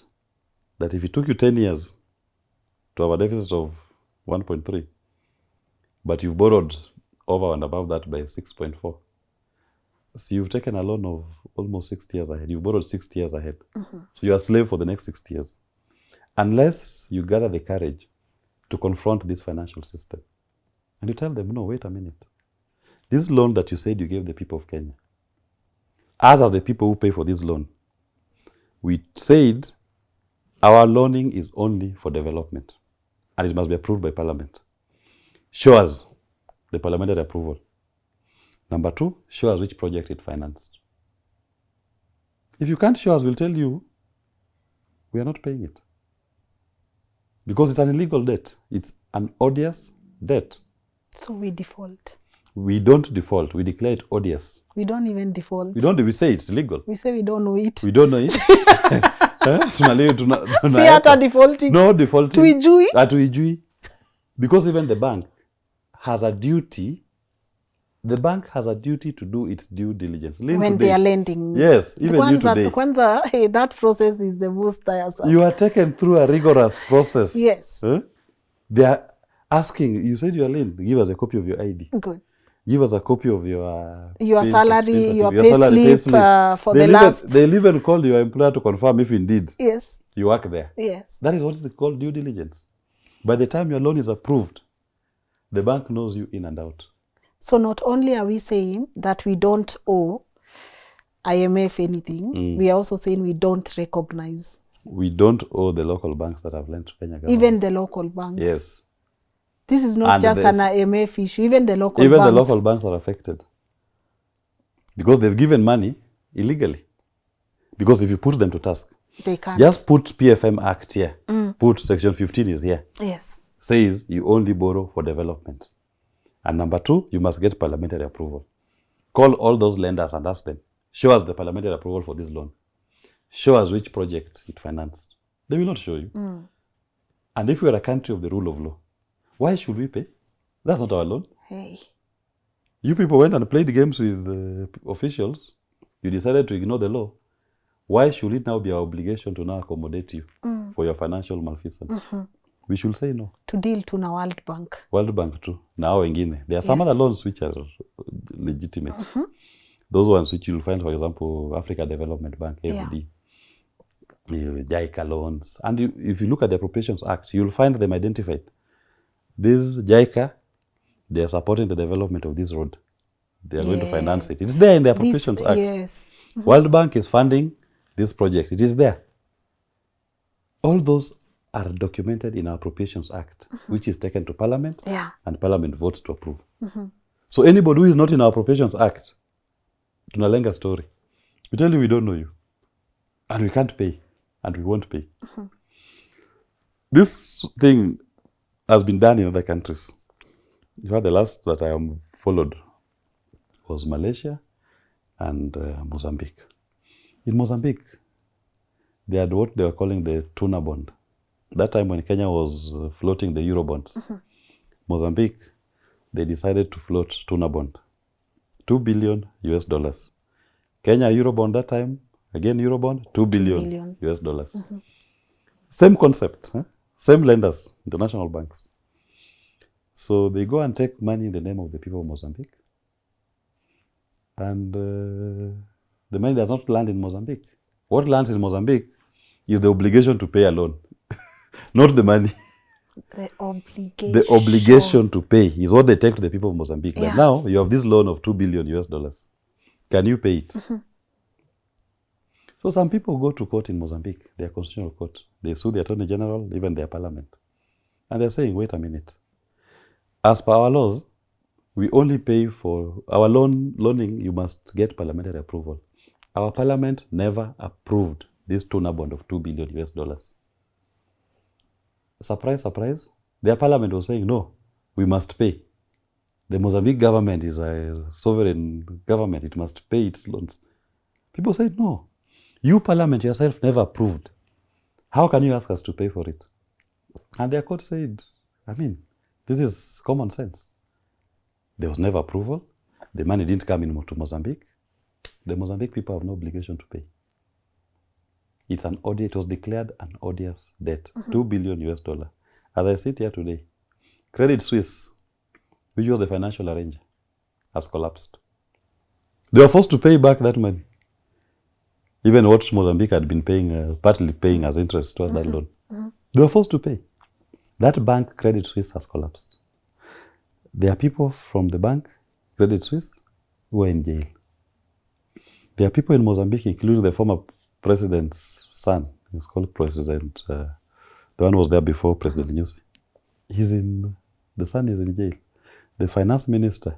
that if it took you 10 years to have a deficit of 1.3, but you've borrowed over and above that by 6.4, so you've taken a loan of almost 60 years ahead. You've borrowed 60 years ahead. So you're a slave for the next 60 years. Unless you gather the courage to confront this financial system. And you tell them, no, wait a minute. This loan that you said you gave the people of Kenya, us as the people who pay for this loan, we said our loaning is only for development and it must be approved by Parliament. Show us the parliamentary approval. Number two, show us which project it financed. If you can't show us, we'll tell you we are not paying it. Because it's an illegal debt. It's an odious debt. So we default. We don't default. We declare it odious. We don't even default. We say it's illegal. We say we don't know it. We don't know it. See hata defaulting. No defaulting. Tuijui. Hatuijui. Because even the bank has a duty. The bank has a duty to do its due diligence. When they are lending. Yes, even you today. Kwanza, that process is the most tiresome. You are taken through a rigorous process. Yes. They are asking, you said you are Lynn, give us a copy of your ID. Good. Give us a copy of your salary, your pay slip for the last. They'll even call your employer to confirm if indeed yes. you work there. Yes. That is what is called due diligence. By the time your loan is approved, the bank knows you in and out. So not only are we saying that we don't owe IMF anything, we are also saying we don't recognize. We don't owe the local banks that have lent to Kenya government. Even the local banks. Yes. This is not just an IMF issue. Even the local banks. Even the local banks are affected. Because they've given money illegally. Because if you put them to task, they can't. Just put PFM Act here. Put Section 15 is here. Yes. Says you only borrow for development. And number two, you must get parliamentary approval. Call all those lenders and ask them, show us the parliamentary approval for this loan. Show us which project it financed. They will not show you. And if we are a country of the rule of law, why should we pay? That's not our loan. Hey. You people went and played games with officials. You decided to ignore the law. Why should it now be our obligation to now accommodate you for your financial malfeasance? We should say no. To deal to na World Bank. World Bank too. Now wengine. There are some other loans which are legitimate. Those ones which you'll find, for example, Africa Development Bank, AFD, JICA loans. And if you look at the Appropriations Act, you'll find them identified. This JICA, they are supporting the development of this road. They are going to finance it. It's there in the Appropriations Act. Yes. World Bank is funding this project. It is there. All those are documented in our Appropriations Act, which is taken to Parliament, and Parliament votes to approve. So anybody who is not in our Appropriations Act, tunalenga story. We tell you we don't know you, and we can't pay, and we won't pay. This thing has been done in other countries. In fact, the last that I followed was Malaysia, and Mozambique. In Mozambique, they had what they were calling the tuna bond. That time when Kenya was floating the Euro bonds, Mozambique, they decided to float tuna bond. $2 billion US dollars. Kenya Euro bond that time, again Euro bond, $2 billion US dollars. Same concept, same lenders, international banks. So they go and take money in the name of the people of Mozambique. And the money does not land in Mozambique. What lands in Mozambique is the obligation to pay a loan, not the money. The obligation. The obligation to pay is what they take to the people of Mozambique. Yeah. But now you have this loan of $2 billion US dollars. Can you pay it? So some people go to court in Mozambique, their constitutional court. They sue the Attorney General, even their parliament. And they're saying, wait a minute. As per our laws, we only pay for our loaning, you must get parliamentary approval. Our parliament never approved this tuna bond of $2 billion US dollars. Surprise, surprise. Their parliament was saying, no, we must pay. The Mozambique government is a sovereign government. It must pay its loans. People said, no, you parliament yourself never approved. How can you ask us to pay for it? And their court said, I mean, this is common sense. There was never approval. The money didn't come in to Mozambique. The Mozambique people have no obligation to pay. It's an it was declared an odious debt, $2 billion US dollar. As I sit here today, Credit Suisse, which was the financial arranger, has collapsed. They were forced to pay back that money. Even what Mozambique had been paying, partly paying as interest towards that loan. They were forced to pay. That bank, Credit Suisse, has collapsed. There are people from the bank, Credit Suisse, who are in jail. There are people in Mozambique, including the former president's son. He's called President, the one who was there before President Misuse. The son is in jail. The finance minister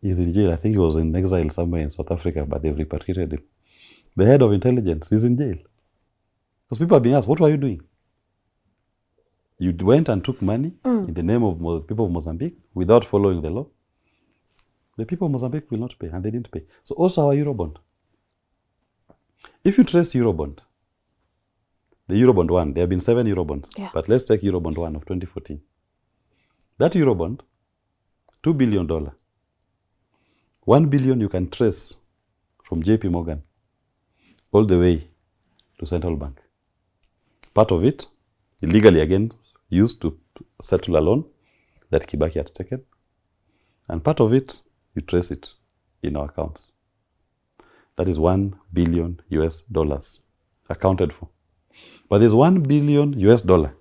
is in jail. I think he was in exile somewhere in South Africa, but they've repatriated him. The head of intelligence is in jail. Because people are being asked, what were you doing? You went and took money in the name of the people of Mozambique without following the law. The people of Mozambique will not pay, and they didn't pay. So also our Eurobond. If you trace Eurobond, the Eurobond 1, there have been 7 Eurobonds, but let's take Eurobond 1 of 2014. That Eurobond, $2 billion. $1 billion you can trace from JP Morgan all the way to central bank. Part of it, illegally again, used to settle a loan that Kibaki had taken. And part of it, you trace it in our accounts. That is $1 billion US dollars accounted for. But there's $1 billion US dollar.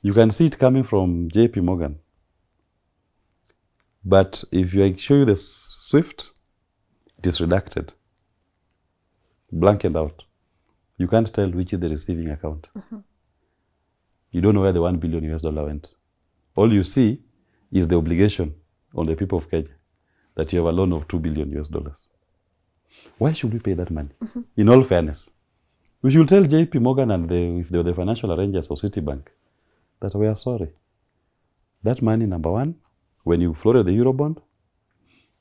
You can see it coming from JP Morgan. But if I show you the SWIFT, it is redacted, blanked out. You can't tell which is the receiving account. You don't know where the $1 billion US dollar went. All you see is the obligation on the people of Kenya that you have a loan of $2 billion US dollars. Why should we pay that money? In all fairness, we should tell JP Morgan and if they were the financial arrangers of Citibank that we are sorry. That money, number one, when you floated the Eurobond,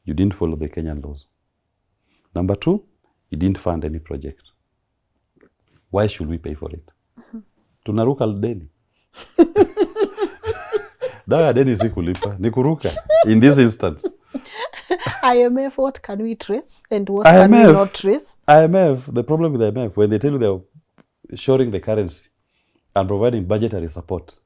you didn't follow the Kenyan laws. Number two, you didn't fund any project. Why should we pay for it? Tunaruka deni. Dawa deni si kulipa, ni kuruka in this instance. IMF, what can we trace and what can we not trace? IMF, the problem with IMF, when they tell you they're shoring the currency and providing budgetary support,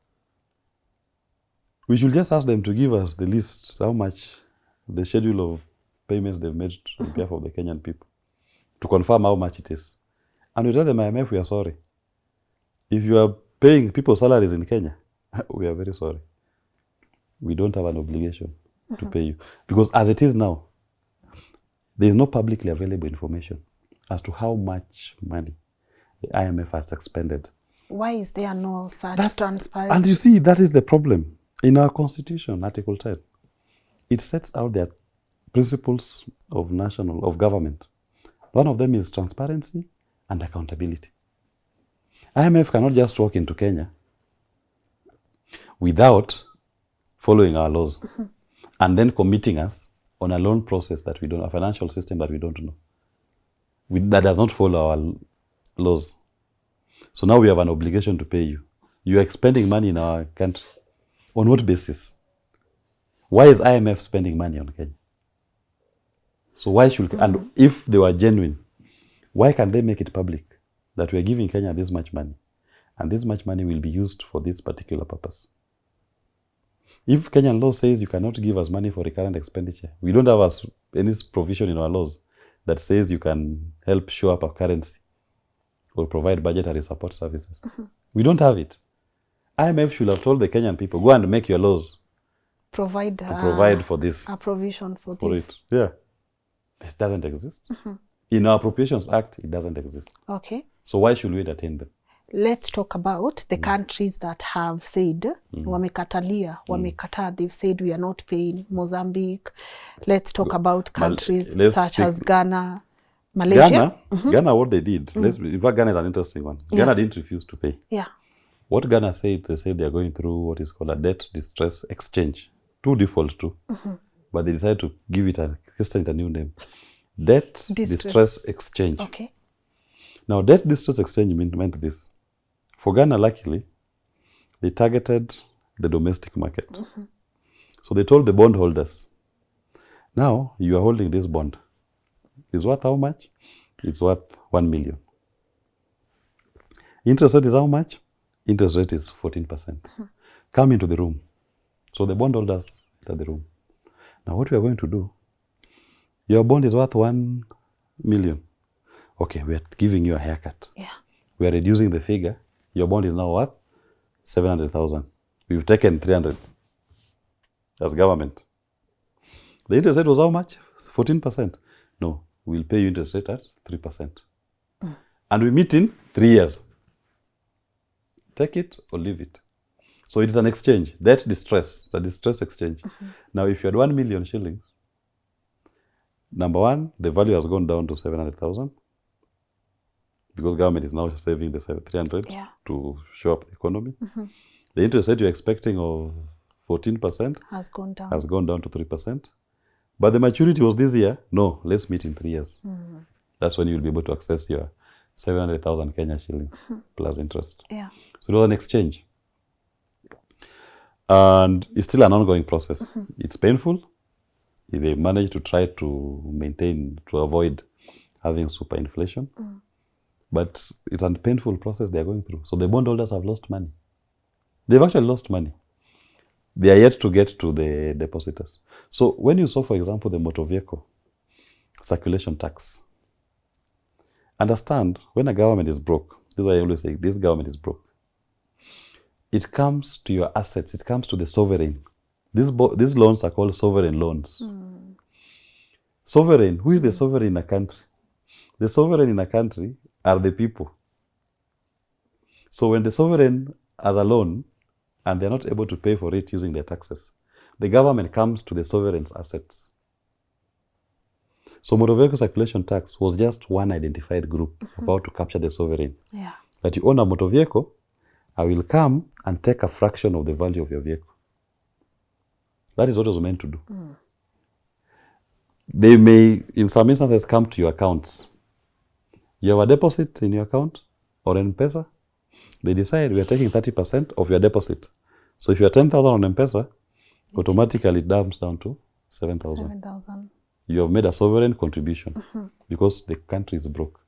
we should just ask them to give us the list, how much, the schedule of payments they've made on behalf of the Kenyan people, to confirm how much it is. And we tell them, IMF, we are sorry. If you are paying people's salaries in Kenya, we are very sorry. We don't have an obligation to pay you. Because as it is now, there is no publicly available information as to how much money the IMF has expended. Why is there no such transparency? And you see, that is the problem. In our constitution, Article 10, it sets out the principles of government. One of them is transparency and accountability. IMF cannot just walk into Kenya without following our laws and then committing us on a loan process that we don't, a financial system that we don't know, that does not follow our laws. So now we have an obligation to pay you. You are expending money in our country. On what basis? Why is IMF spending money on Kenya? So why should, and if they were genuine, why can't they make it public that we are giving Kenya this much money and this much money will be used for this particular purpose? If Kenyan law says you cannot give us money for recurrent expenditure, we don't have any provision in our laws that says you can help show up a currency or provide budgetary support services. We don't have it. IMF should have told the Kenyan people, go and make your laws Provide for this. A provision for this. It. Yeah. This doesn't exist. In our Appropriations Act, it doesn't exist. Okay. So why should we entertain them? Let's talk about the countries that have said, wamekatalia, wamekataa, they've said we are not paying. Mozambique. Let's talk about countries such as Ghana, Malaysia. Ghana, what they did, in fact, Ghana is an interesting one. Ghana didn't refuse to pay. Yeah. What Ghana said, they said they are going through what is called a debt distress exchange. Two default too. But they decided to give it a new name. Debt distress exchange. Okay. Now, debt distress exchange meant this. For Ghana, luckily, they targeted the domestic market. So they told the bondholders, now you are holding this bond. It's worth how much? It's worth 1 million. Interest rate is how much? Interest rate is 14%. Come into the room. So the bondholders enter the room. Now what we are going to do, your bond is worth 1 million. Okay, we are giving you a haircut. Yeah. We are reducing the figure. Your bond is now worth 700,000. We've taken 300 as government. The interest rate was how much? 14%. No, we'll pay you interest rate at 3%. And we meet in 3 years. Take it or leave it. So it's an exchange. Debt distress. It's a distress exchange. Now, if you had 1 million shillings, number one, the value has gone down to 700,000 because government is now saving the 300 to show up the economy. The interest rate you're expecting of 14% has gone down to 3%. But the maturity was this year. No, let's meet in 3 years. That's when you'll be able to access your 700,000 Kenya shillings plus interest. Yeah. So it was an exchange. And it's still an ongoing process. It's painful. They managed to try to maintain, to avoid having super inflation. But it's a painful process they are going through. So the bondholders have lost money. They've actually lost money. They are yet to get to the depositors. So when you saw, for example, the motor vehicle circulation tax, understand, when a government is broke, this is why I always say this government is broke. It comes to your assets. It comes to the sovereign. These loans are called sovereign loans. Sovereign, who is the sovereign in a country? The sovereign in a country are the people. So when the sovereign has a loan and they're not able to pay for it using their taxes, the government comes to the sovereign's assets. So motor vehicle circulation tax was just one identified group of how to capture the sovereign. Yeah. That you own a motor vehicle, I will come and take a fraction of the value of your vehicle. That is what it was meant to do. They may, in some instances, come to your accounts. You have a deposit in your account or in M-Pesa. They decide we are taking 30% of your deposit. So if you are 10,000 on M-Pesa, automatically it dumps down to 7,000. 7,000. You have made a sovereign contribution because the country is broke.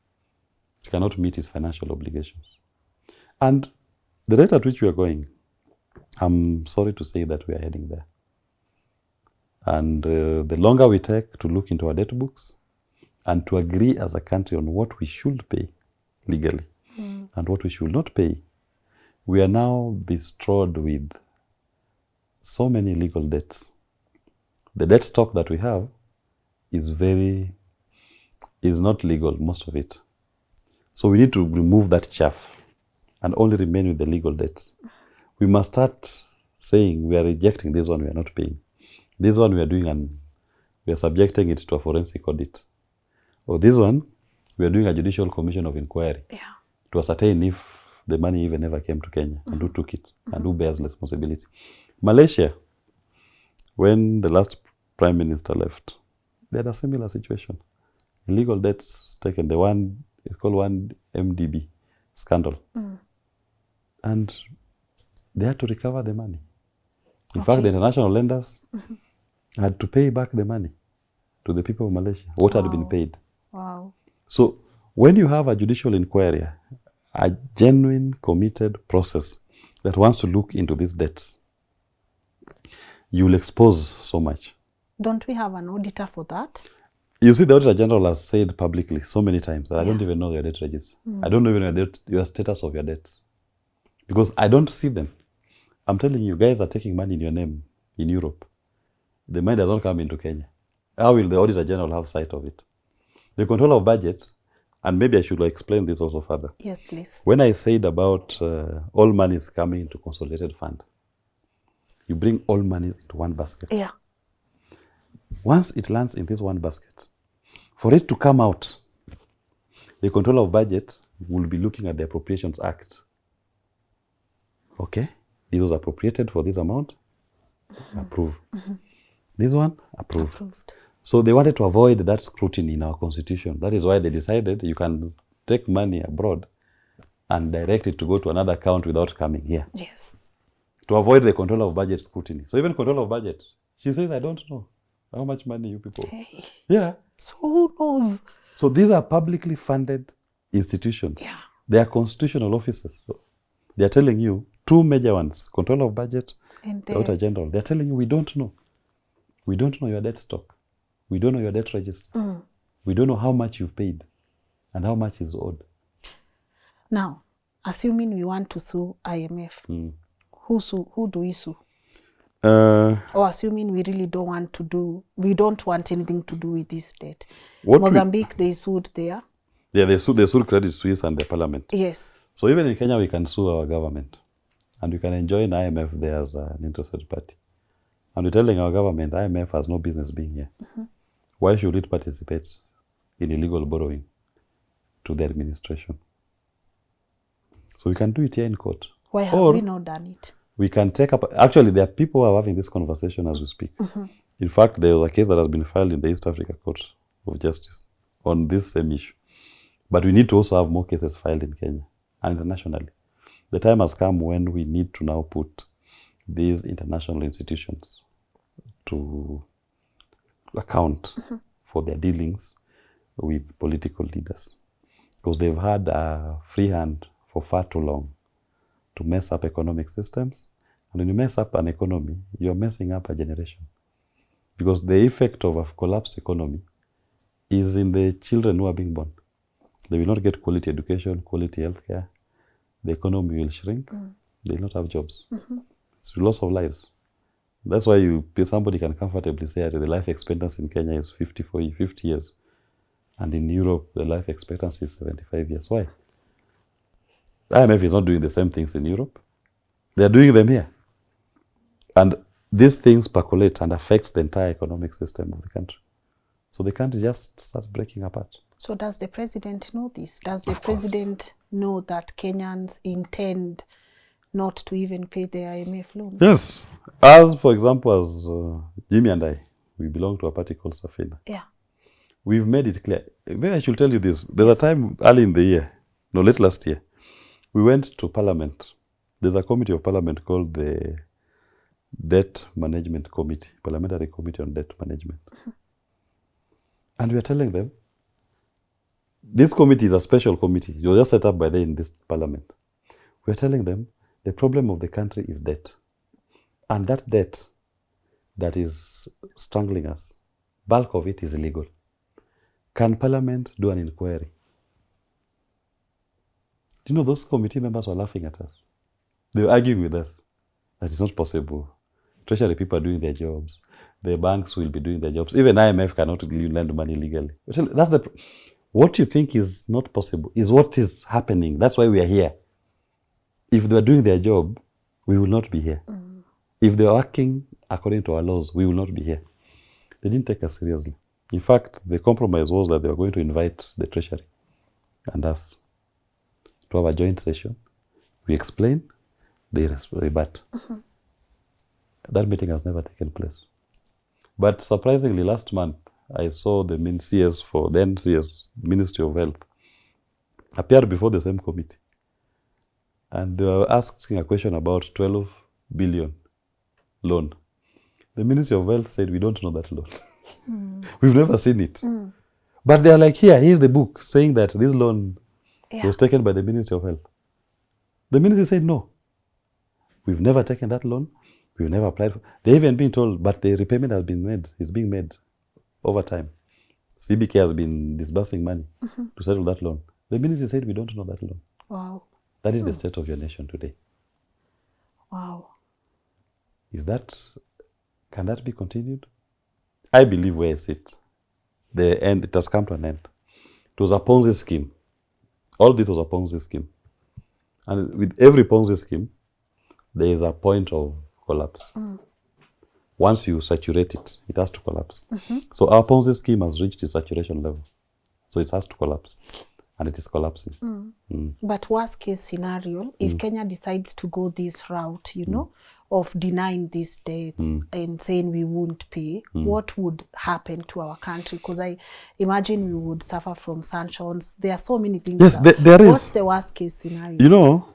It cannot meet its financial obligations. And the rate at which we are going, I'm sorry to say that we are heading there. And the longer we take to look into our debt books and to agree as a country on what we should pay legally and what we should not pay, we are now bestrode with so many legal debts. The debt stock that we have is not legal, most of it. So we need to remove that chaff and only remain with the legal debts. We must start saying we are rejecting this one, we are not paying. This one we are doing and we are subjecting it to a forensic audit. Or this one, we are doing a judicial commission of inquiry to ascertain if the money even ever came to Kenya and who took it and who bears responsibility. Malaysia, when the last prime minister left, they had a similar situation. Illegal debts taken, the one, it's called 1MDB scandal. And they had to recover the money. In fact, the international lenders had to pay back the money to the people of Malaysia, what had been paid. Wow. So when you have a judicial inquiry, a genuine, committed process that wants to look into these debts, you will expose so much. Don't we have an auditor for that? You see, the Auditor General has said publicly so many times that I don't even know your debt register. I don't know even your status of your debts. Because I don't see them. I'm telling you, guys are taking money in your name in Europe. The money does not come into Kenya. How will the Auditor General have sight of it? The control of budget, and maybe I should explain this also further. Yes, please. When I said about all money is coming into consolidated fund, you bring all money into one basket. Yeah. Once it lands in this one basket, for it to come out, the control of budget will be looking at the Appropriations Act. Okay, this was appropriated for this amount, approve. This one, approve. Approved. So they wanted to avoid that scrutiny in our constitution. That is why they decided you can take money abroad and direct it to go to another account without coming here. Yes. To avoid the control of budget scrutiny. So even control of budget, she says, I don't know how much money you people. Hey. Yeah. So who knows? So these are publicly funded institutions. Yeah. They are constitutional offices. So they are telling you two major ones, control of budget, And the Auditor General. They are telling you, we don't know. We don't know your debt stock. We don't know your debt register. We don't know how much you've paid and how much is owed. Now, assuming we want to sue IMF, who do we sue? Or assuming we really don't want to do, we don't want anything to do with this debt. Mozambique, they sued there. Yeah, they sued Credit Suisse and the parliament. Yes. So even in Kenya, we can sue our government. And we can enjoin IMF there as an interested party. And we're telling our government, IMF has no business being here. Why should it participate in illegal borrowing to the administration? So we can do it here in court. Why have we not done it? We can take up, actually there are people who are having this conversation as we speak. In fact, there was a case that has been filed in the East Africa Court of Justice on this same issue. But we need to also have more cases filed in Kenya and internationally. The time has come when we need to now put these international institutions to account for their dealings with political leaders. Because they've had a free hand for far too long to mess up economic systems. And when you mess up an economy, you're messing up a generation. Because the effect of a collapsed economy is in the children who are being born. They will not get quality education, quality healthcare. The economy will shrink. They will not have jobs. It's loss of lives. That's why somebody can comfortably say that the life expectancy in Kenya is 50 years. And in Europe, the life expectancy is 75 years. Why? IMF is not doing the same things in Europe. They are doing them here. And these things percolate and affects the entire economic system of the country. So the country just starts breaking apart. So does the president know this? Does the president know that Kenyans intend not to even pay the IMF loan? Yes. As, for example, as Jimmy and I, we belong to a party called Safina. Yeah. We've made it clear. Maybe I should tell you this. There's a time early in the year, late last year, we went to Parliament. There's a committee of Parliament called the Debt Management Committee, Parliamentary Committee on Debt Management. And we are telling them, this committee is a special committee. It was just set up by them in this Parliament. We are telling them, the problem of the country is debt. And that debt that is strangling us, bulk of it is illegal. Can Parliament do an inquiry? Do you know, those committee members were laughing at us. They were arguing with us that it's not possible. Treasury people are doing their jobs. The banks will be doing their jobs. Even IMF cannot lend money legally. That's what you think is not possible is what is happening. That's why we are here. If they are doing their job, we will not be here. If they are working according to our laws, we will not be here. They didn't take us seriously. In fact, the compromise was that they were going to invite the Treasury and us to have a joint session. We explain, they rebut. That meeting has never taken place. But surprisingly, last month, I saw the CS for then CS, Ministry of Health, appeared before the same committee. And they were asking a question about 12 billion loan. The Ministry of Health said, we don't know that loan. We've never seen it. But they're like, here's the book saying that this loan was taken by the Ministry of Health. The ministry said, no. We've never taken that loan. We've never applied for. They've even been told, but the repayment has been made. It's being made over time. CBK has been disbursing money to settle that loan. The ministry said, we don't know that loan. Wow. That is the state of your nation today. Wow. Can that be continued? I believe where I sit, it has come to an end. It was a Ponzi scheme. All this was a Ponzi scheme. And with every Ponzi scheme, there is a point of collapse. Once you saturate it, it has to collapse. So our Ponzi scheme has reached its saturation level. So it has to collapse. And it is collapsing. But worst case scenario, if Kenya decides to go this route, of denying these debts and saying we won't pay, what would happen to our country? Because I imagine we would suffer from sanctions. There are so many things. Yes, there is. What's the worst case scenario?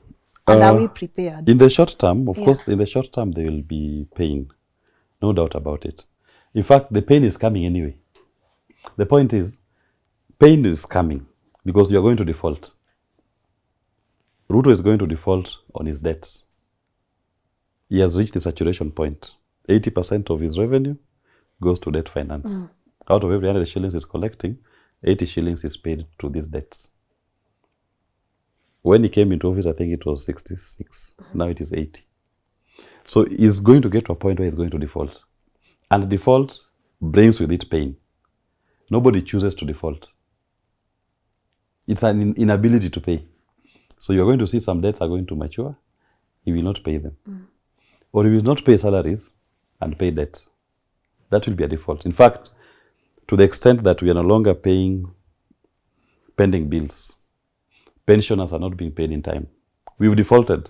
And are we prepared? In the short term, of course, in the short term, there will be pain. No doubt about it. In fact, the pain is coming anyway. The point is, pain is coming because you are going to default. Ruto is going to default on his debts. He has reached the saturation point. 80% of his revenue goes to debt finance. Out of every 100 shillings he's collecting, 80 shillings is paid to these debts. When he came into office, I think it was 66. Now it is 80. So he's going to get to a point where he's going to default. And default brings with it pain. Nobody chooses to default. It's an inability to pay. So you're going to see some debts are going to mature. He will not pay them. Or he will not pay salaries and pay debt. That will be a default. In fact, to the extent that we are no longer paying pending bills, pensioners are not being paid in time. We've defaulted.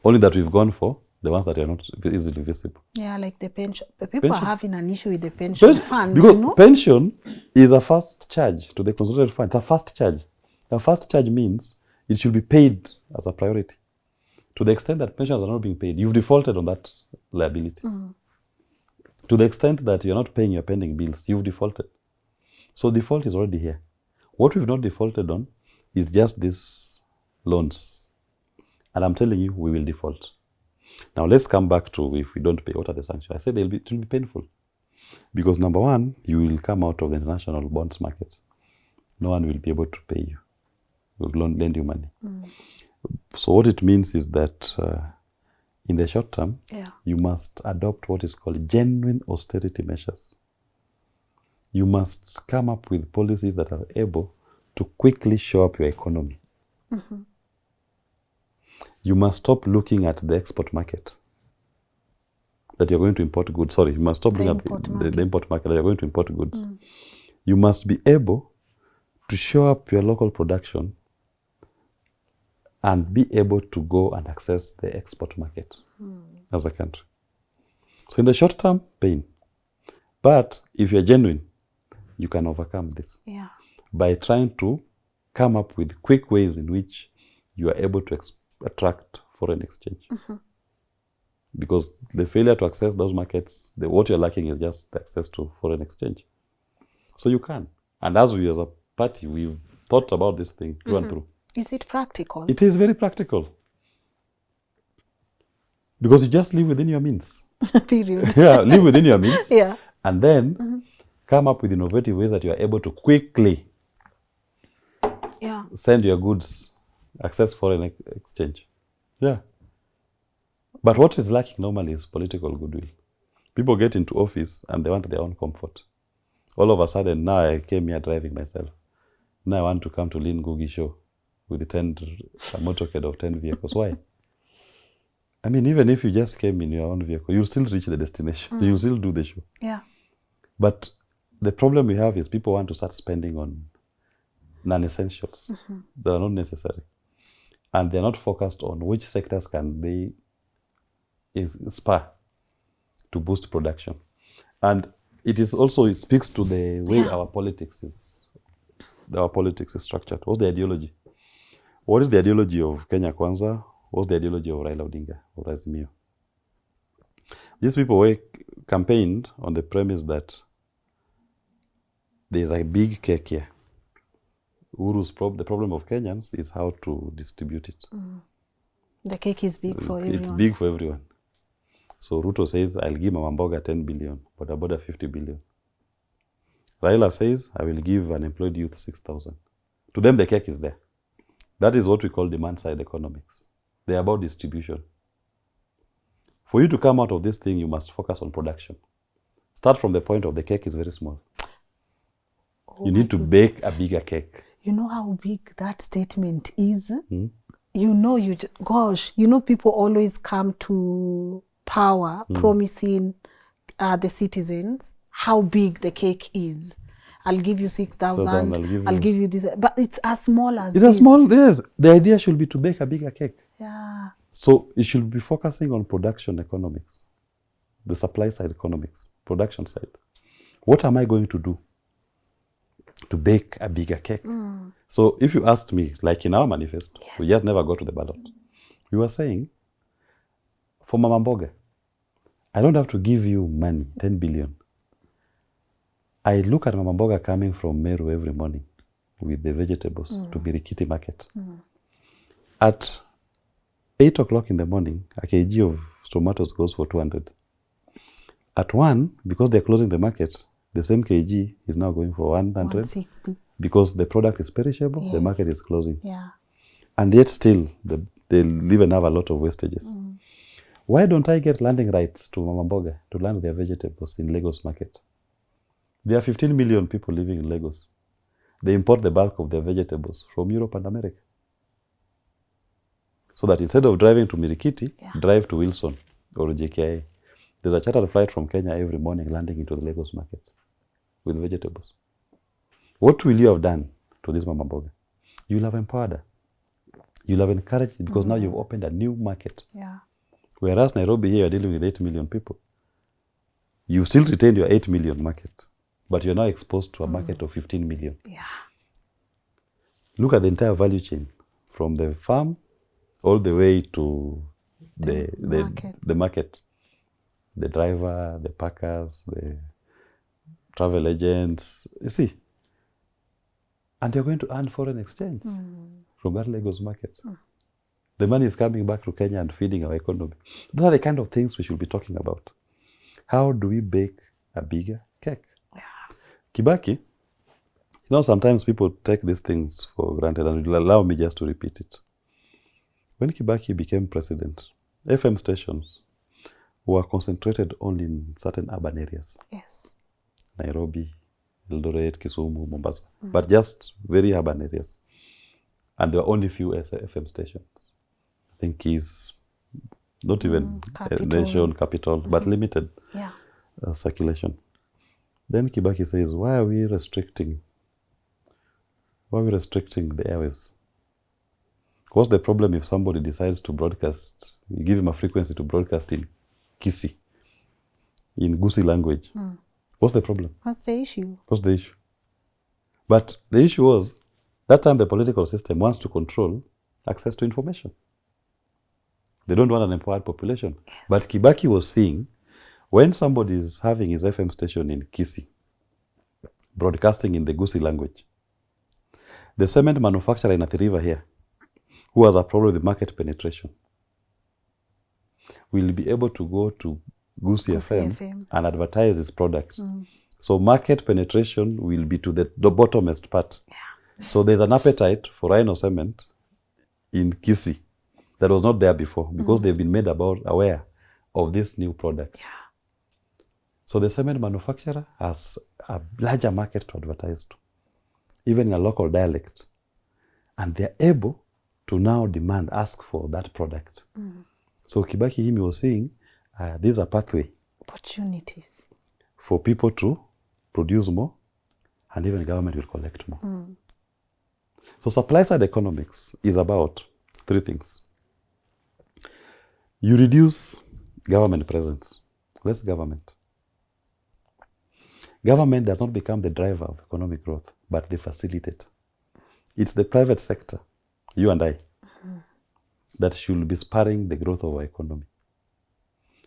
Only that we've gone for the ones that are not easily visible. Yeah, like the pension. People are having an issue with the pension fund, because pension is a fast charge to the consolidated fund. It's a fast charge. A fast charge means it should be paid as a priority. To the extent that pensions are not being paid, you've defaulted on that liability. To the extent that you're not paying your pending bills, you've defaulted. So default is already here. What we've not defaulted on is just these loans. And I'm telling you, we will default. Now let's come back to if we don't pay, what are the sanctions? I said it will be painful. Because number one, you will come out of the international bonds market. No one will be able to pay you. Will lend you money. So what it means is that in the short term, you must adopt what is called genuine austerity measures. You must come up with policies that are able to quickly show up your economy. You must stop looking at the export market that you're going to import goods. Sorry, you must stop looking at the import market that you're going to import goods. You must be able to show up your local production and be able to go and access the export market as a country. So in the short term, pain. But if you're genuine, you can overcome this by trying to come up with quick ways in which you are able to attract foreign exchange. Because the failure to access those markets, what you're lacking is just access to foreign exchange. So you can. And as we as a party, we've thought about this thing through and through. Is it practical? It is very practical. Because you just live within your means. Period. Live within your means. And then come up with innovative ways that you are able to quickly send your goods, access foreign exchange. But what is lacking normally is political goodwill. People get into office and they want their own comfort. All of a sudden, now I came here driving myself. Now I want to come to Lynn Ngugi show with a motorcade of 10 vehicles. Why? I mean, even if you just came in your own vehicle, you'll still reach the destination. You'll still do the show. But the problem we have is people want to start spending on non-essentials that are not necessary. And they're not focused on which sectors can they spur to boost production. And it speaks to the way our politics is structured. What's the ideology? What is the ideology of Kenya Kwanza? What's the ideology of Raila Odinga or Azimio? These people were campaigned on the premise that there's a big cake here. The problem of Kenyans is how to distribute it. The cake is big for everyone. It's big for everyone. So Ruto says, I'll give Mama Mboga 10 billion, but about 50 billion. Raila says, I will give unemployed youth 6,000. To them, the cake is there. That is what we call demand-side economics. They're about distribution. For you to come out of this thing, you must focus on production. Start from the point of the cake is very small. You need to bake a bigger cake. You know how big that statement is? You know, people always come to power promising the citizens how big the cake is. I'll give you 6,000. I'll give you this. But it's as small as this. It's as small, yes. The idea should be to bake a bigger cake. Yeah. So it should be focusing on production economics, the supply side economics, production side. What am I going to do to bake a bigger cake? So if you asked me, like in our manifesto, we just never got to the ballot. We were saying, for Mama Mboga, I don't have to give you money, 10 billion. I look at Mama Mboga coming from Meru every morning with the vegetables to Mirikiti market. At 8 o'clock in the morning, a kg of tomatoes goes for 200. At 1, because they're closing the market, the same kg is now going for 100. 160. Because the product is perishable, the market is closing. Yeah. And yet still, they even have a lot of wastages. Why don't I get landing rights to Mama Mboga to land their vegetables in Lagos market? There are 15 million people living in Lagos. They import the bulk of their vegetables from Europe and America. So that instead of driving to Mirikiti, drive to Wilson or JKI. There's a chartered flight from Kenya every morning landing into the Lagos market with vegetables. What will you have done to this Mama Mboga? You'll have empowered her. You'll have encouraged it because now you've opened a new market. Yeah. Whereas Nairobi here, you're dealing with 8 million people. You've still retained your 8 million market, but you're now exposed to a market of 15 million. Yeah. Look at the entire value chain from the farm all the way to the market. The driver, the packers, the travel agents, you see. And you're going to earn foreign exchange from that Lagos market. The money is coming back to Kenya and feeding our economy. Those are the kind of things we should be talking about. How do we bake a bigger cake? Yeah. Kibaki, sometimes people take these things for granted, and will allow me just to repeat it. When Kibaki became president, FM stations were concentrated only in certain urban areas. Yes. Nairobi, Eldoret, Kisumu, Mombasa, but just very urban areas. And there were only few FM stations. I think he's not even a nation capital, but limited circulation. Then Kibaki says, why are we restricting the airwaves? What's the problem if somebody decides to broadcast, you give him a frequency to broadcast in Kisii, in Gusii language? What's the problem? What's the issue? But the issue was, that time the political system wants to control access to information. They don't want an empowered population. Yes. But Kibaki was seeing, when somebody is having his FM station in Kisii, broadcasting in the Gusii language, the cement manufacturer in Athi River here, who has a problem with market penetration, will be able to go to Gusii FM and advertise his product. So market penetration will be to the bottomest part. Yeah. So there's an appetite for rhino cement in Kisii that was not there before because they've been made aware of this new product. Yeah. So the cement manufacturer has a larger market to advertise to, even in a local dialect. And they're able to now ask for that product. So Kibaki Himi was saying, these are pathway opportunities for people to produce more, and even government will collect more. So supply side economics is about 3 things. You reduce government presence, less government. Government does not become the driver of economic growth, but the facilitator. It's the private sector, you and I, that should be spurring the growth of our economy.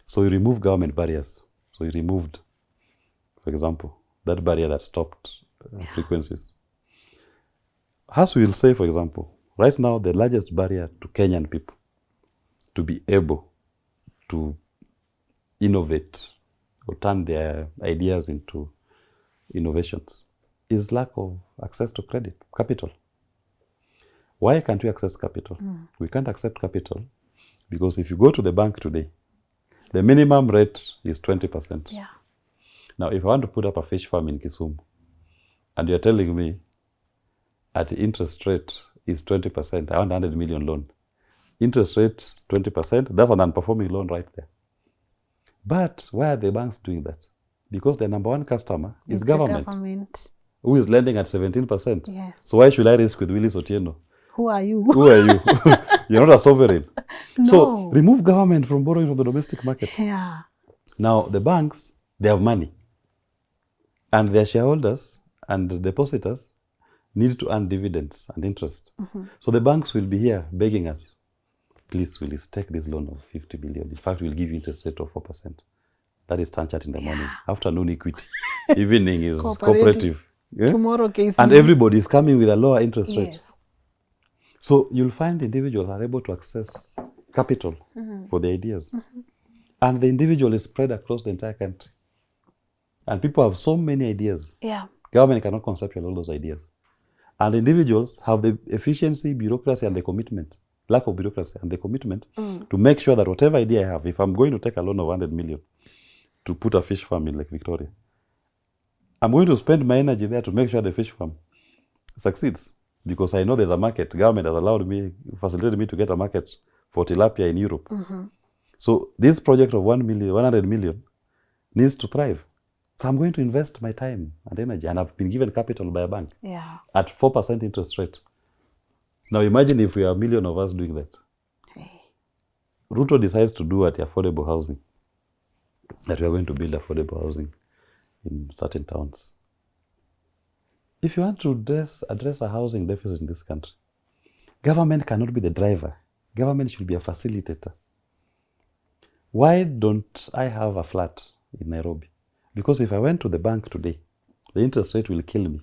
So you remove government barriers. So you removed, for example, that barrier that stopped frequencies. As we will say, for example, right now the largest barrier to Kenyan people to be able to innovate or turn their ideas into innovations is lack of access to credit, capital. Why can't we access capital? We can't accept capital because if you go to the bank today, the minimum rate is 20%. Yeah. Now, if I want to put up a fish farm in Kisumu, and you're telling me at the interest rate is 20%, I want 100 million loan. Interest rate 20%, that's an unperforming loan right there. But why are the banks doing that? Because the number one customer is government, who is lending at 17%. Yes. So why should I risk with Willis Otieno? Who are you? Who are you? You're not a sovereign. No. So remove government from borrowing from the domestic market. Yeah. Now, the banks, they have money. And their shareholders and the depositors need to earn dividends and interest. So the banks will be here begging us, please, Willis, take this loan of 50 million. In fact, we'll give you interest rate of 4%. That is Standard in the morning. Afternoon equity. Evening is cooperative. Yeah? Tomorrow case. And everybody is coming with a lower interest rate. Yes. So you'll find individuals are able to access capital for their ideas. And the individual is spread across the entire country. And people have so many ideas. Yeah. Government cannot conceptualize all those ideas. And individuals have the efficiency, bureaucracy, and the commitment, lack of bureaucracy and the commitment to make sure that whatever idea I have, if I'm going to take a loan of 100 million to put a fish farm in Lake Victoria, I'm going to spend my energy there to make sure the fish farm succeeds. Because I know there's a market. Government has facilitated me to get a market for tilapia in Europe. So this project of 100 million needs to thrive. So I'm going to invest my time and energy, and I've been given capital by a bank at 4% interest rate. Now imagine if we are a million of us doing that. Hey. Ruto decides to do at affordable housing, that we are going to build affordable housing in certain towns. If you want to address a housing deficit in this country, government cannot be the driver. Government should be a facilitator. Why don't I have a flat in Nairobi? Because if I went to the bank today, the interest rate will kill me.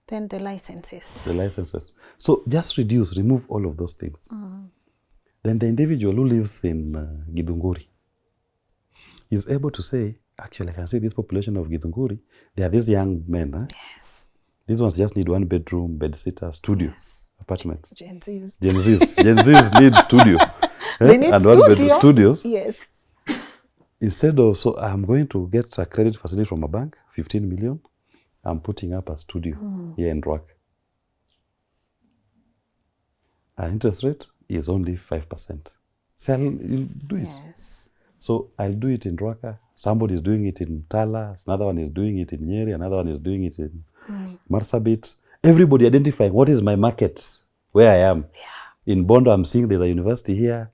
Then the licenses. The licenses. So just remove all of those things. Then the individual who lives in Githunguri is able to say, actually, I can see this population of Githunguri, they are these young men. Huh? Yes. These ones just need one bedroom, bed-sitter, studio, apartment. Gen Zs. Gen Zs need studio. They need and studio. 1 bedroom studios. Yes. Instead of, so I'm going to get a credit facility from a bank, 15 million. I'm putting up a studio here in Rwaka. Our interest rate is only 5%. So I'll do it. Yes. So I'll do it in Rwaka. Somebody is doing it in Tala. Another one is doing it in Nyeri. Another one is doing it in Marsabit. Everybody identifying what is my market, where I am. Yeah. In Bondo, I'm seeing there's a university here.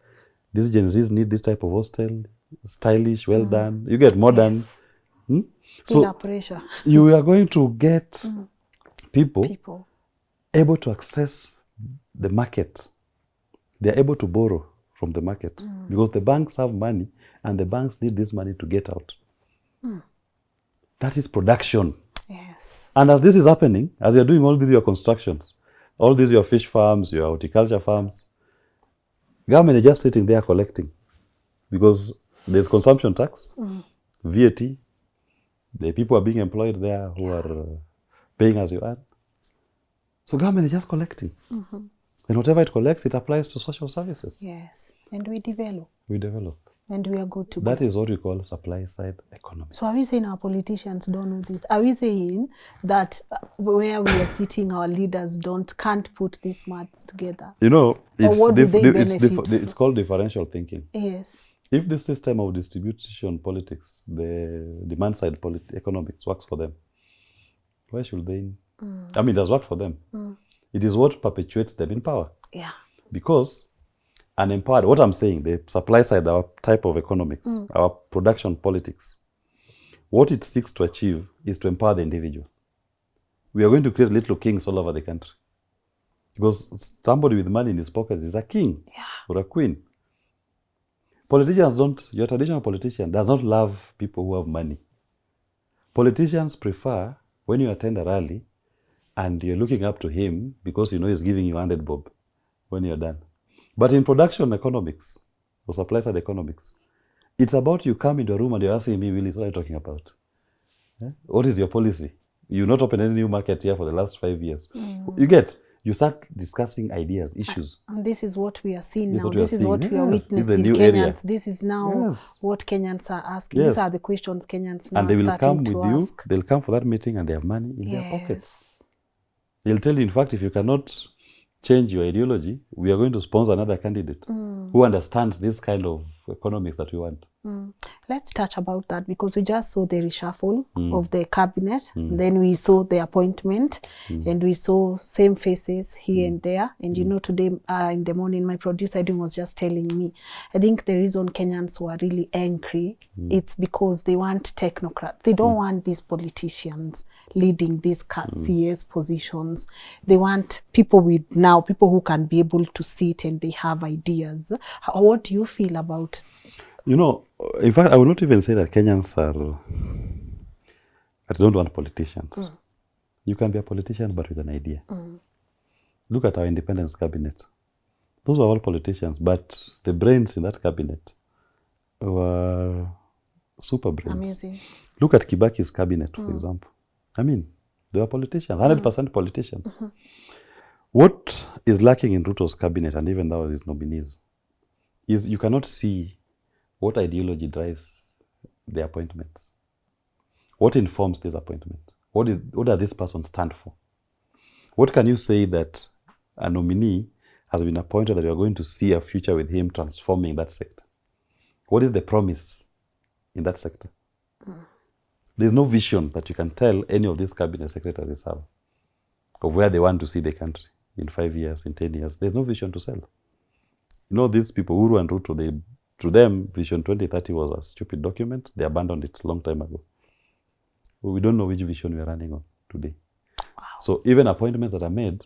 These Gen Zs need this type of hostel. Stylish, well done. You get modern. Yes. So pressure. you are going to get people able to access the market. They're able to borrow from the market because the banks have money and the banks need this money to get out. That is production. Yes. And as this is happening, as you're doing all these your constructions, all these your fish farms, your horticulture farms, government is just sitting there collecting because there's consumption tax, VAT, the people are being employed there who are paying as you earn. So government is just collecting. And whatever it collects, it applies to social services. Yes. And we develop. We develop. And we are good to go. That is what we call supply side economics. So are we saying our politicians don't know this? Are we saying that where we are sitting, our leaders can't put these maths together? You know, it's it's called differential thinking. Yes. If this system of distribution politics, the demand side economics works for them, why should they? I mean, it does work for them. It is what perpetuates them in power. Yeah. Because an empowered, what I'm saying, the supply side, our type of economics, our production politics, what it seeks to achieve is to empower the individual. We are going to create little kings all over the country. Because somebody with money in his pocket is a king or a queen. Politicians don't, your traditional politician does not love people who have money. Politicians prefer when you attend a rally and you're looking up to him because you know he's giving you 100 bob when you're done. But in production economics or supply side economics, it's about you come into a room and you're asking me, Willis, what are you talking about? What is your policy? You've not opened any new market here for the last 5 years. You get, you start discussing ideas, issues. And this is what we are seeing This is now. what we are This is seeing. what we are Yes, this is the witnessing. new Kenyans, area. this is now Yes. what Kenyans are asking. Yes. These are the questions Kenyans now And they are will starting come to with you, ask. they'll come for that meeting and they have money in their pockets. Yes. They'll tell you, in fact, if you cannot change your ideology, we are going to sponsor another candidate who understands this kind of economics that we want. Let's touch about that because we just saw the reshuffle of the cabinet. Then we saw the appointment and we saw same faces here and there. And you know, today in the morning, my producer Auditing was just telling me, I think the reason Kenyans were really angry, it's because they want technocrats. They don't want these politicians leading these CS positions. They want people people who can be able to sit and they have ideas. What do you feel about? You know, in fact, I will not even say that Kenyans don't want politicians. You can be a politician, but with an idea. Look at our independence cabinet. Those were all politicians, but the brains in that cabinet were super brains. Amazing. Look at Kibaki's cabinet, for example. I mean, they were politicians, 100% politicians. What is lacking in Ruto's cabinet, and even now his nominees, is you cannot see what ideology drives the appointments. What informs this appointment? What does this person stand for? What can you say that a nominee has been appointed that you are going to see a future with him transforming that sector? What is the promise in that sector? There's no vision that you can tell any of these cabinet secretaries have of where they want to see the country in 5 years, in 10 years. There's no vision to sell. You know, these people, Uhuru and Ruto, to them, Vision 2030 was a stupid document. They abandoned it a long time ago. We don't know which vision we are running on today. Wow. So even appointments that are made,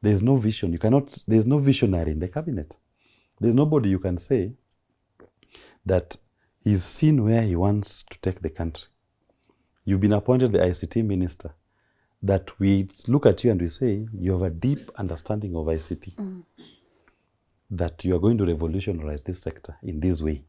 there's no vision. There's no visionary in the cabinet. There's nobody you can say that he's seen where he wants to take the country. You've been appointed the ICT minister, that we look at you and we say, you have a deep understanding of ICT, that you are going to revolutionize this sector in this way.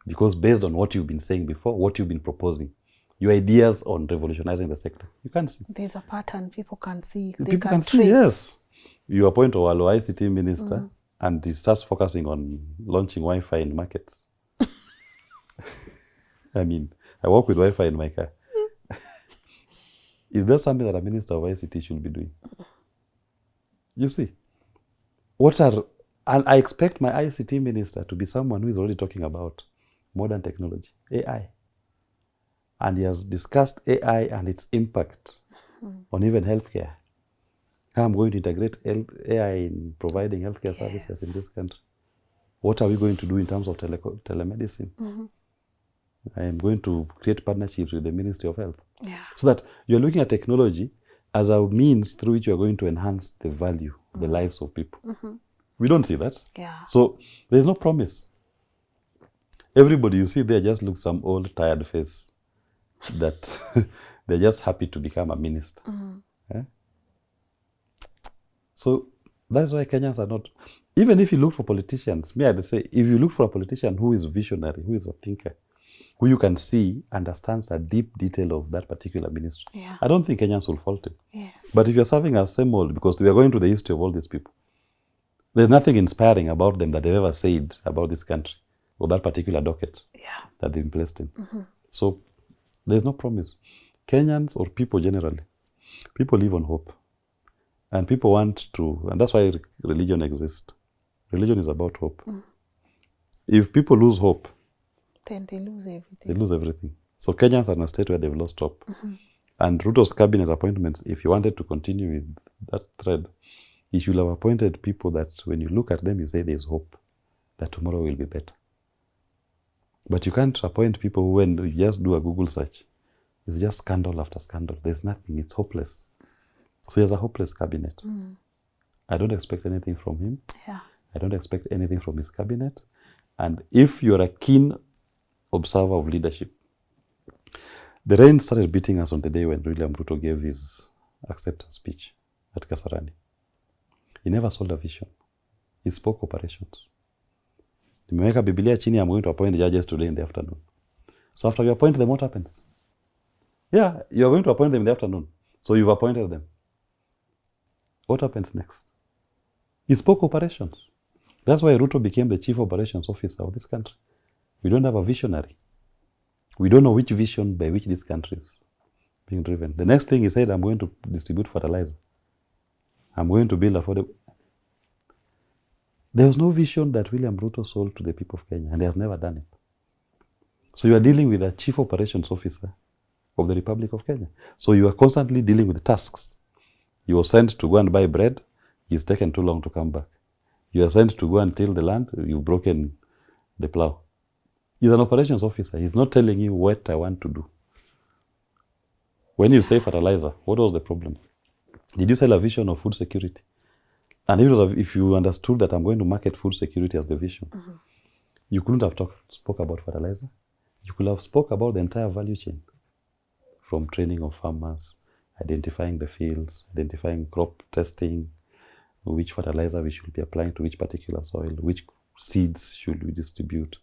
Because based on what you've been saying before, what you've been proposing, your ideas on revolutionizing the sector, you can't see. There's a pattern people can see. People can see, yes. You appoint Owalo ICT minister and he starts focusing on launching Wi-Fi in markets. I mean, I work with Wi-Fi in my car. Is that something that a minister of ICT should be doing? You see, and I expect my ICT minister to be someone who is already talking about modern technology, AI. And he has discussed AI and its impact on even healthcare. How I'm going to integrate AI in providing healthcare services in this country. What are we going to do in terms of telemedicine? I am going to create partnerships with the Ministry of Health. So that you're looking at technology as a means through which you're going to enhance the value, the lives of people. We don't see that. So there's no promise. Everybody you see there just looks some old tired face that they're just happy to become a minister. So that's why Kenyans are not, even if you look for politicians, I'd say, if you look for a politician who is visionary, who is a thinker, who you can see understands a deep detail of that particular ministry, I don't think Kenyans will fault him. But if you're serving as same old, because we are going to the history of all these people, there's nothing inspiring about them that they've ever said about this country or that particular docket that they've been placed in. So there's no promise. Kenyans, or people generally, people live on hope. And people want to, and that's why religion exists. Religion is about hope. If people lose hope, then they lose everything. They lose everything. So Kenyans are in a state where they've lost hope. And Ruto's cabinet appointments, if you wanted to continue with that thread, he should have appointed people that when you look at them, you say there's hope that tomorrow will be better. But you can't appoint people who, when you just do a Google search, It's just scandal after scandal. There's nothing. It's hopeless. So he has a hopeless cabinet. I don't expect anything from him. Yeah. I don't expect anything from his cabinet. And if you're a keen observer of leadership, the rain started beating us on the day when William Ruto gave his acceptance speech at Kasarani. He never sold a vision. He spoke operations. Nimeweka Biblia chini, I'm going to appoint judges today in the afternoon. So after you appoint them, what happens? Yeah, you're going to appoint them in the afternoon. So you've appointed them. What happens next? He spoke operations. That's why Ruto became the chief operations officer of this country. We don't have a visionary. We don't know which vision by which this country is being driven. The next thing he said, I'm going to distribute fertilizer. I'm going to build affordable. There was no vision that William Ruto sold to the people of Kenya, and he has never done it. So you are dealing with a chief operations officer of the Republic of Kenya. So you are constantly dealing with tasks. You are sent to go and buy bread. He's taken too long to come back. You are sent to go and till the land. You've broken the plow. He's an operations officer. He's not telling you what I want to do. When you say fertilizer, what was the problem? Did you sell a vision of food security? And if you understood that I'm going to market food security as the vision, you couldn't have spoke about fertilizer. You could have spoke about the entire value chain, from training of farmers, identifying the fields, identifying crop testing, which fertilizer we should be applying to which particular soil, which seeds should we distribute,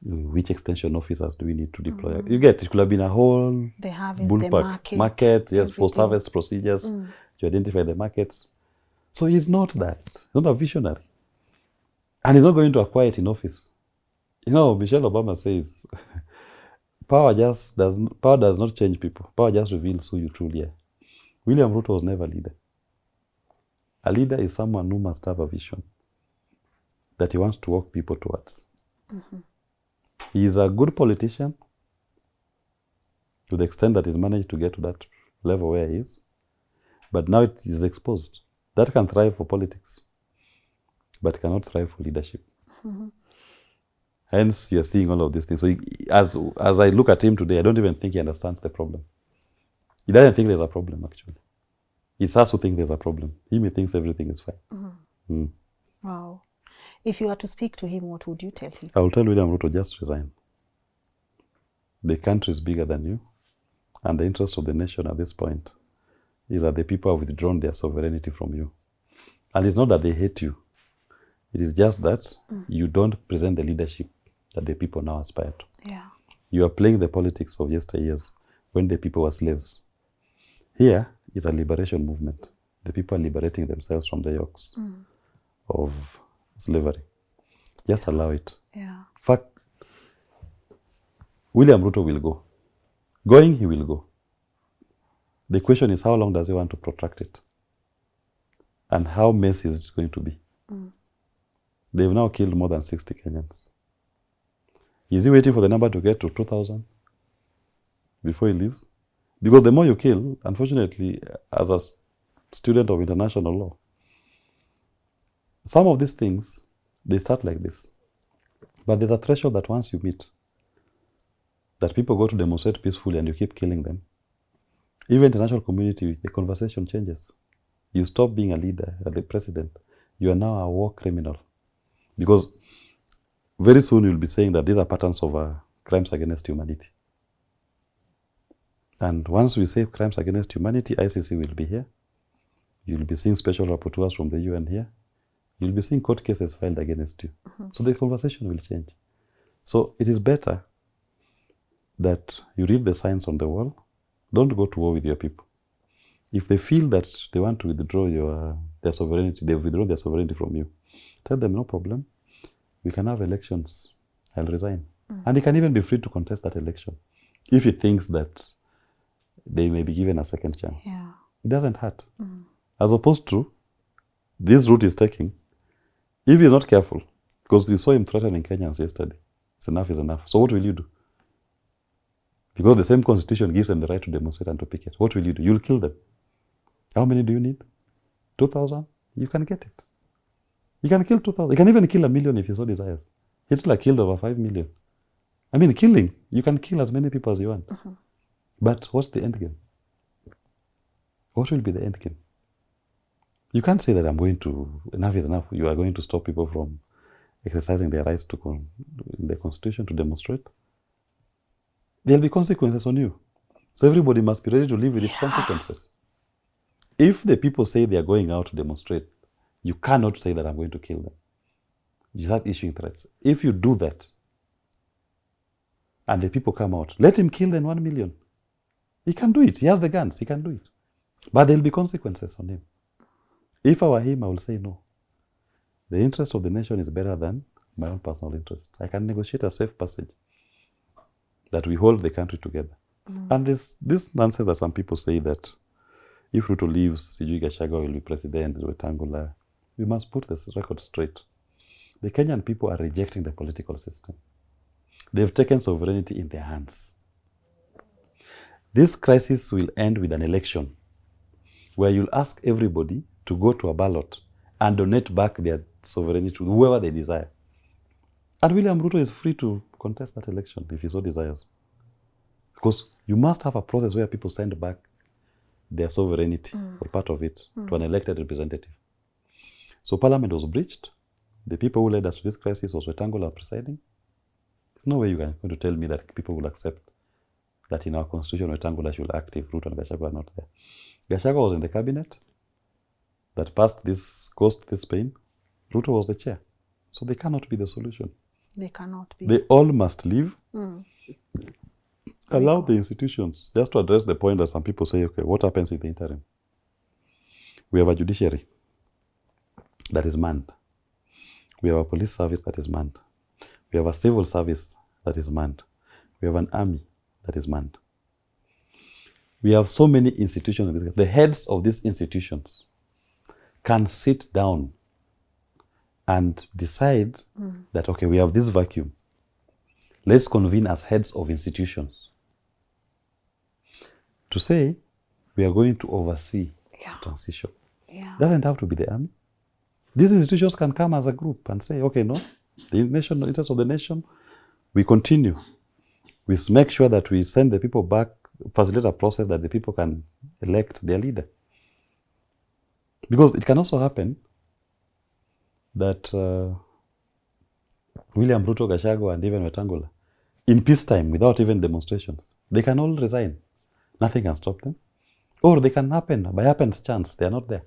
which extension officers do we need to deploy. You get, it could have been a whole the harvest, bullpuck. the market, yes, everything. post-harvest procedures to identify the markets. So he's not that. He's not a visionary. And he's not going to acquire it in office. You know, Michelle Obama says, power does not change people. Power just reveals who you truly are. William Ruto was never a leader. A leader is someone who must have a vision that he wants to walk people towards. He is a good politician to the extent that he's managed to get to that level where he is. But now it is exposed. That can thrive for politics, but cannot thrive for leadership. Hence, you're seeing all of these things. So as I look at him today, I don't even think he understands the problem. He doesn't think there's a problem, actually. It's us who think there's a problem. He thinks everything is fine. Wow. If you were to speak to him, what would you tell him? I will tell William Ruto, just resign. The country is bigger than you, and the interest of the nation at this point is that the people have withdrawn their sovereignty from you. And it's not that they hate you. It is just that you don't present the leadership that the people now aspire to. Yeah. You are playing the politics of yesteryears when the people were slaves. Here is a liberation movement. The people are liberating themselves from the yokes of slavery. Just allow it. Yeah. In fact, William Ruto will go. Going, he will go. The question is, how long does he want to protract it? And how messy is it going to be? They've now killed more than 60 Kenyans. Is he waiting for the number to get to 2,000 before he leaves? Because the more you kill, unfortunately, as a student of international law, some of these things, they start like this. But there's a threshold that once you meet, that people go to demonstrate peacefully and you keep killing them, even international community, the conversation changes. You stop being a leader, the president. You are now a war criminal. Because very soon you'll be saying that these are patterns of crimes against humanity. And once we say crimes against humanity, ICC will be here. You'll be seeing special rapporteurs from the UN here. You'll be seeing court cases filed against you. So the conversation will change. So it is better that you read the signs on the wall. Don't go to war with your people. If they feel that they want to withdraw their sovereignty, they've withdrawn their sovereignty from you, tell them, no problem. We can have elections. I'll resign. And he can even be free to contest that election if he thinks that they may be given a second chance. Yeah. It doesn't hurt. As opposed to this route he's taking, if he's not careful, because you saw him threatening Kenyans yesterday, it's enough is enough. So what will you do? Because the same constitution gives them the right to demonstrate and to picket. What will you do? You'll kill them. How many do you need? 2,000? You can get it. You can kill 2,000. You can even kill 1 million if he so desires. Hitler killed over 5 million. I mean, killing, you can kill as many people as you want. But what's the end game? What will be the end game? You can't say that enough is enough. You are going to stop people from exercising their rights in the Constitution to demonstrate. There'll be consequences on you. So everybody must be ready to live with these consequences. If the people say they are going out to demonstrate, you cannot say that I'm going to kill them. You start issuing threats. If you do that, and the people come out, let him kill them 1 million. He can do it. He has the guns. He can do it. But there'll be consequences on him. If I were him, I will say no. The interest of the nation is better than my own personal interest. I can negotiate a safe passage that we hold the country together. And this nonsense that some people say that if Ruto leaves, Sijui Gachagua will be president, Wetangula. We must put this record straight. The Kenyan people are rejecting the political system. They've taken sovereignty in their hands. This crisis will end with an election where you'll ask everybody to go to a ballot and donate back their sovereignty to whoever they desire. And William Ruto is free to contest that election if he so desires. Because you must have a process where people send back their sovereignty or part of it to an elected representative. So Parliament was breached. The people who led us to this crisis was Wetangula presiding. There's no way you can going to tell me that people will accept that in our constitution Wetangula should act if Ruto and Gachagua are not there. Gachagua was in the cabinet that caused this pain. Ruto was the chair. So they cannot be the solution. They cannot be. They all must leave. Allow the institutions, just to address the point that some people say, okay, what happens in the interim? We have a judiciary that is manned. We have a police service that is manned. We have a civil service that is manned. We have an army that is manned. We have so many institutions. The heads of these institutions can sit down and decide that, okay, we have this vacuum. Let's convene as heads of institutions to say we are going to oversee transition. Doesn't have to be the army. These institutions can come as a group and say, okay, no, the interest of the nation, we continue. We make sure that we send the people back, facilitate a process that the people can elect their leader. Because it can also happen that William Ruto, Gachagua, and even Wetangula, in peacetime, without even demonstrations, they can all resign. Nothing can stop them. Or they can happen, by happenstance, they are not there.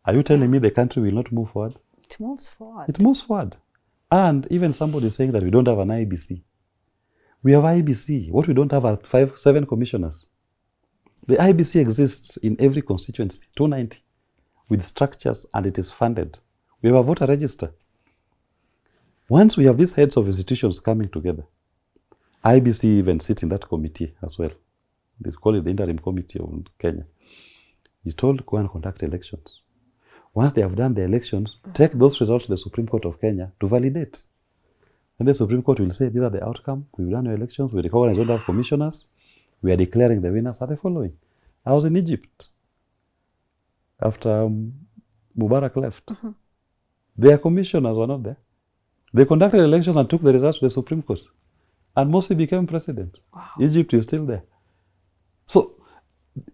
Are you telling me the country will not move forward? It moves forward. It moves forward. And even somebody is saying that we don't have an IBC. We have IBC. What we don't have are 7 commissioners. The IBC exists in every constituency, 290, with structures, and it is funded. We have a voter register. Once we have these heads of institutions coming together, IBC even sits in that committee as well. They call it the Interim Committee of Kenya. He's told, go and conduct elections. Once they have done the elections, take those results to the Supreme Court of Kenya to validate. And the Supreme Court will say, these are the outcome. We've done your elections. We recognize all our commissioners. We are declaring the winners are the following. I was in Egypt after Mubarak left. Their commissioners were not there. They conducted elections and took the results to the Supreme Court. And Morsi became president. Wow. Egypt is still there. So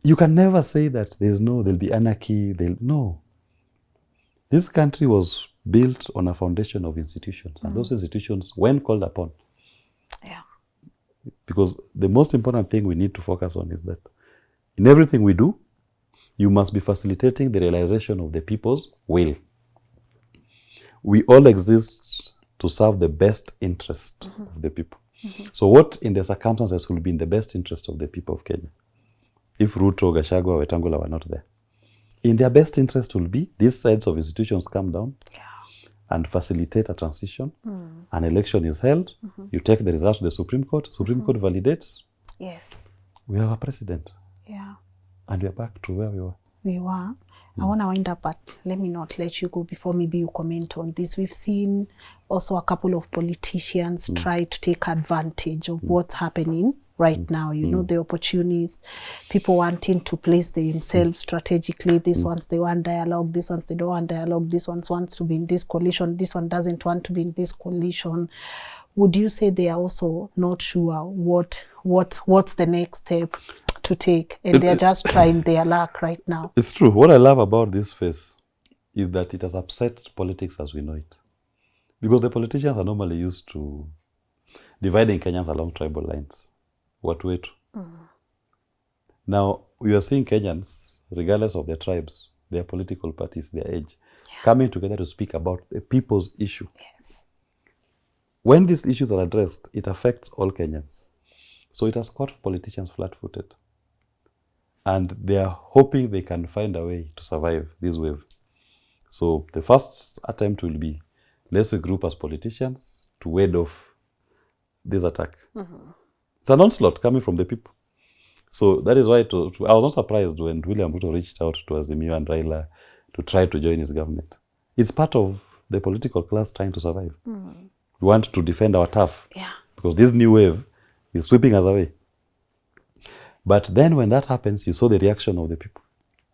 you can never say that there'll be anarchy. No. This country was built on a foundation of institutions. And those institutions, when called upon, because the most important thing we need to focus on is that in everything we do, you must be facilitating the realization of the people's will. We all exist to serve the best interest of the people. So what in the circumstances will be in the best interest of the people of Kenya? If Ruto, Gachagua, Wetangula were not there. In their best interest will be these sides of institutions come down and facilitate a transition. An election is held. You take the results to the Supreme Court. Supreme Court validates. Yes. We have a president. Yeah. And we are back to where we were. We were. I want to wind up, but let me not let you go before maybe you comment on this. We've seen also a couple of politicians try to take advantage of what's happening right now. You know, the opportunities, people wanting to place themselves strategically. These ones, they want dialogue. These ones, they don't want dialogue. This one wants to be in this coalition. This one doesn't want to be in this coalition. Would you say they are also not sure what what's the next step to take, and they're just trying their luck right now. It's true. What I love about this phase is that it has upset politics as we know it. Because the politicians are normally used to dividing Kenyans along tribal lines. What way to? Now, we are seeing Kenyans, regardless of their tribes, their political parties, their age, coming together to speak about the people's issue. Yes. When these issues are addressed, it affects all Kenyans. So it has caught politicians flat-footed. And they are hoping they can find a way to survive this wave. So the first attempt will be, let's regroup as politicians to ward off this attack. It's an onslaught coming from the people. So that is why I was not surprised when William Ruto reached out to Azimio and Raila to try to join his government. It's part of the political class trying to survive. We want to defend our turf. Yeah. Because this new wave is sweeping us away. But then when that happens, you saw the reaction of the people.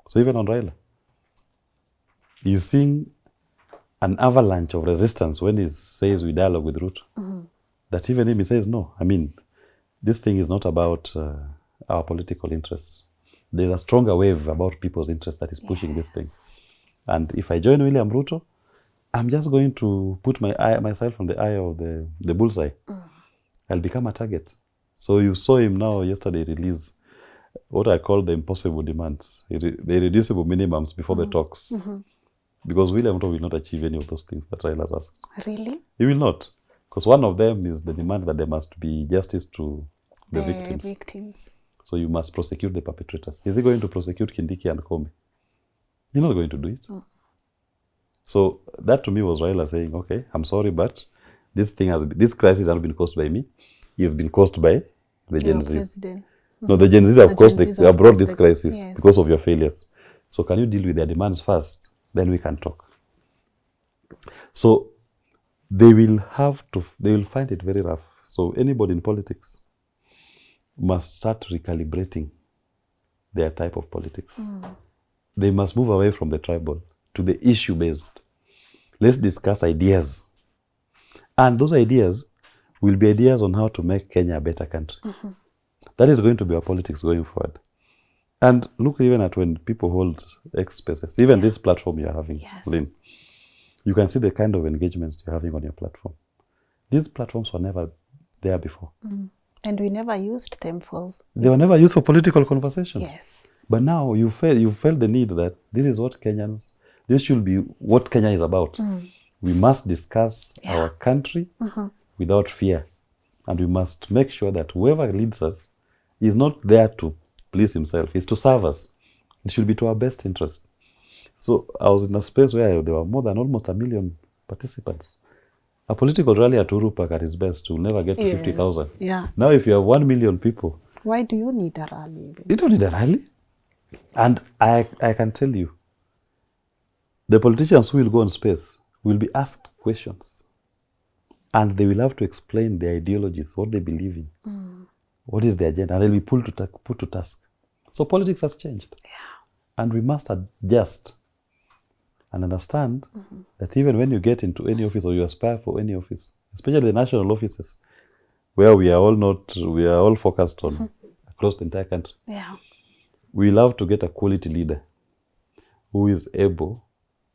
So even on Raila, he's seeing an avalanche of resistance when he says we dialogue with Ruto. That even him, he says, no, I mean, this thing is not about our political interests. There's a stronger wave about people's interests that is pushing this thing. And if I join William Ruto, I'm just going to put myself on the eye of the bullseye. I'll become a target. So you saw him now yesterday release what I call the impossible demands, the irreducible minimums before the talks. Because William Ruto will not achieve any of those things that Raila has asked. Really? He will not. Because one of them is the demand that there must be justice to the victims. So you must prosecute the perpetrators. Is he going to prosecute Kindiki and Komi? He's not going to do it. So that to me was Raila saying, okay, I'm sorry, but this crisis has not been caused by me. It's been caused by the Gen Zs. No, the Gen Zs have caused they have brought this crisis because of your failures. So can you deal with their demands first? Then we can talk. So they will find it very rough. So anybody in politics must start recalibrating their type of politics. They must move away from the tribal to the issue-based. Let's discuss ideas. And those ideas will be ideas on how to make Kenya a better country. That is going to be our politics going forward. And look even at when people hold X spaces, even this platform you're having, Lynn, you can see the kind of engagements you're having on your platform. These platforms were never there before. And we never used them for... They were never used for political conversation. Yes. But now you felt the need that this is what this should be what Kenya is about. We must discuss our country without fear. And we must make sure that whoever leads us is not there to please himself. It's to serve us. It should be to our best interest. So I was in a space where there were more than almost 1 million participants. A political rally at Uhuru Park at its best will never get to 50,000. Yeah. Now if you have 1 million people... Why do you need a rally? You don't need a rally. And I can tell you, the politicians who will go on space will be asked questions. And they will have to explain their ideologies, what they believe in, what is their agenda, and they'll be put to task. So politics has changed. And we must adjust and understand that even when you get into any office or you aspire for any office, especially the national offices, where we are all focused on across the entire country. We love to get a quality leader who is able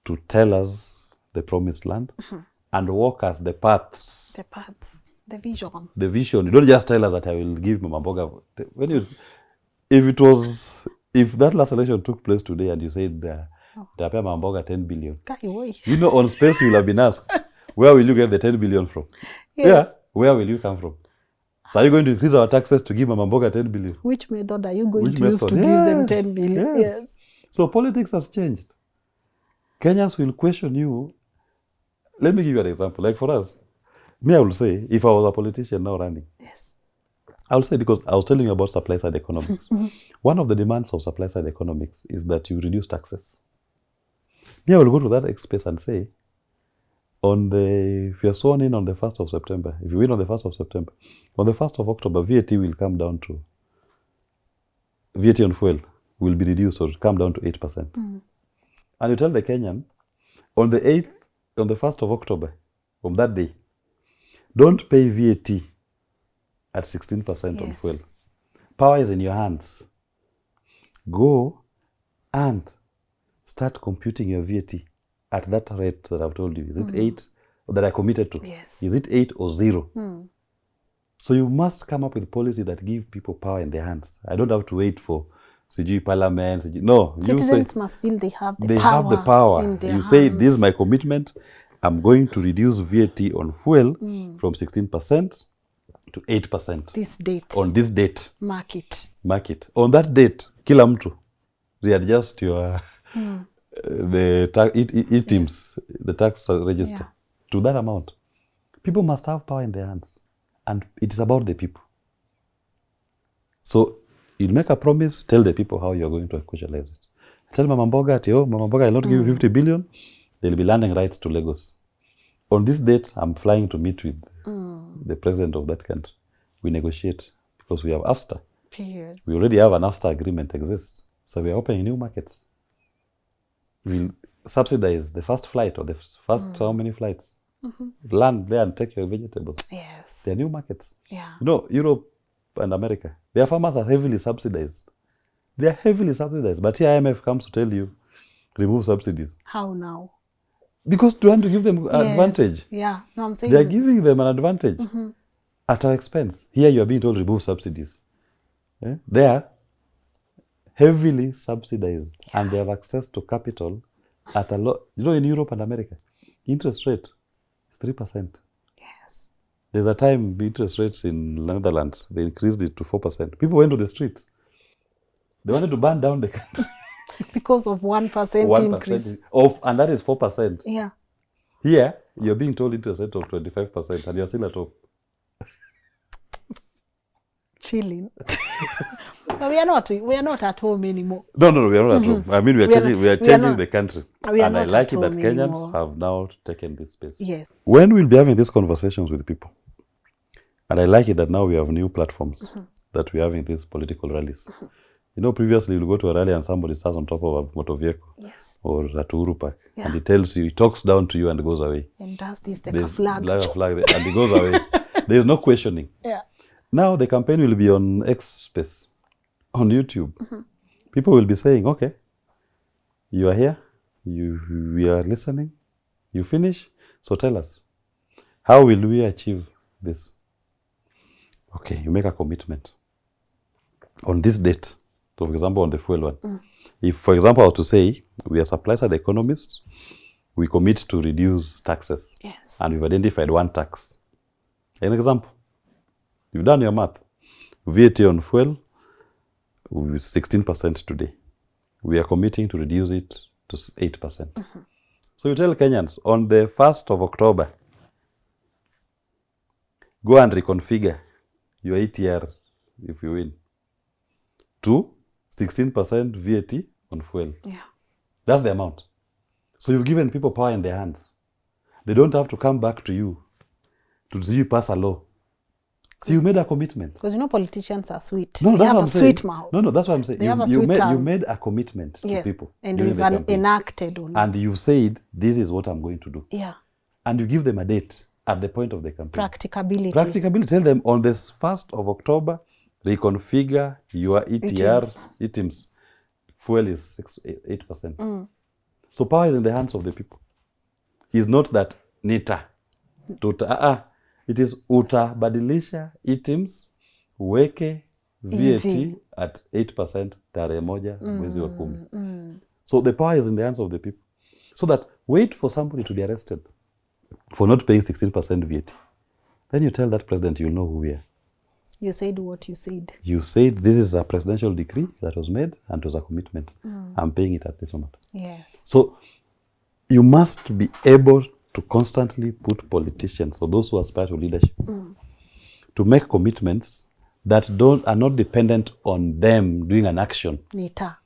to tell us the promised land and walk us the paths. The paths, the vision. The vision. You don't just tell us that I will give Mama Mboga. If that last election took place today and you said Mama Mboga 10 billion, you know, on space you will have been asked, where will you get the 10 billion from? Where will you come from? So are you going to increase our taxes to give Mama Mboga 10 billion? Which method are you going to use to give them 10 billion? So politics has changed. Kenyans will question you. Let me give you an example. Like for us, me, I will say, if I was a politician now running, I will say, because I was telling you about supply-side economics. One of the demands of supply-side economics is that you reduce taxes. Me, I will go to that space and say, if you're sworn in on the 1st of September, if you win on the 1st of September, on the 1st of October, VAT will come down to, VAT on fuel will be reduced or come down to 8%. And you tell the Kenyan, on the 1st of October, from that day, don't pay VAT at 16% on Yes. fuel. Power is in your hands. Go and start computing your VAT at that rate that I've told you. Is it 8 that I committed to? Yes. Is it 8 or 0? So you must come up with policy that give people power in their hands. I don't have to wait for CG Parliament. No, Citizens you say must feel they have the they power. have the power. In their You say, hands. this is my commitment. I'm going to reduce VAT on fuel from 16% to 8% This date. on this date. Market. Market. On that date, kila mtu readjust your the teams, the tax register to that amount. People must have power in their hands, and it is about the people. So you make a promise, tell the people how you are going to actualize it. Tell Mama Mboga, oh, Mama Mboga, I'll not give you 50 billion. They'll be landing rights to Lagos. On this date, I'm flying to meet with the president of that country. We negotiate because we have AFTA. Period. We already have an AFTA agreement exists. So we are opening new markets. We'll subsidize the first flight or the first how many flights. Land there and take your vegetables. Yes. They are new markets. Yeah. You know, Europe and America, their farmers are heavily subsidized. They are heavily subsidized. But here IMF comes to tell you, remove subsidies. How now? Because they want to give them advantage. Yeah. No, I'm saying They are giving them an advantage at our expense. Here you are being told remove subsidies. They are heavily subsidized and they have access to capital at a lot. You know, in Europe and America, interest rate is 3%. Yes. There's a time the interest rates in Netherlands, they increased it to 4%. People went to the streets. They wanted to burn down the country. Because of 1% increase. And that is 4%. Yeah. Here, you're being told interest rate of 25% and you're still at home. Chilling. But we are not at home anymore. No, we are not at home. I mean, we are changing the country. We are And I not like at it that home Kenyans anymore. have now taken this space. Yes. When we'll be having these conversations with people, and I like it that now we have new platforms that we're having these political rallies. You know, previously you'll go to a rally and somebody starts on top of a motor vehicle. Yes. Or at Uhuru Park. Yeah. And he tells you, he talks down to you and goes away. And does this like a flag. Like a flag, and he goes away. There's no questioning. Yeah. Now the campaign will be on X Space, on YouTube. People will be saying, okay, you are here, we are listening, you finish, so tell us, how will we achieve this? Okay, you make a commitment. On this date, so for example, on the fuel one, if, for example, I was to say, we are supply-side economists, we commit to reduce taxes. Yes. And we've identified one tax. An example, you've done your math. VAT on fuel, 16% today. We are committing to reduce it to 8%. So you tell Kenyans, on the 1st of October, go and reconfigure your ATR, if you win, to 16% VAT on fuel. Yeah. That's the amount. So you've given people power in their hands. They don't have to come back to you to see you pass a law. So you made a commitment. Because you know politicians are sweet. No, they that's have what a I'm saying. sweet mouth. No, that's what I'm saying. They have a You sweet tongue. made a commitment Yes. to people. And during we've the campaign. enacted on it. And you've said, this is what I'm going to do. Yeah. And you give them a date at the point of the campaign. Practicability. Practicability. Tell them on this 1st of October, reconfigure your ETMs. Fuel is 8%. So power is in the hands of the people. It's not that nita. It is utabadilisha ETMs, weke VAT at 8% tarehe moja mwezi wa 10. So the power is in the hands of the people. So that wait for somebody to be arrested for not paying 16% VAT. Then you tell that president, you'll know who we are. You said what you said. You said this is a presidential decree that was made and it was a commitment. I'm paying it at this moment. Yes. So you must be able to constantly put politicians or those who aspire to leadership to make commitments that are not dependent on them doing an action. Nita.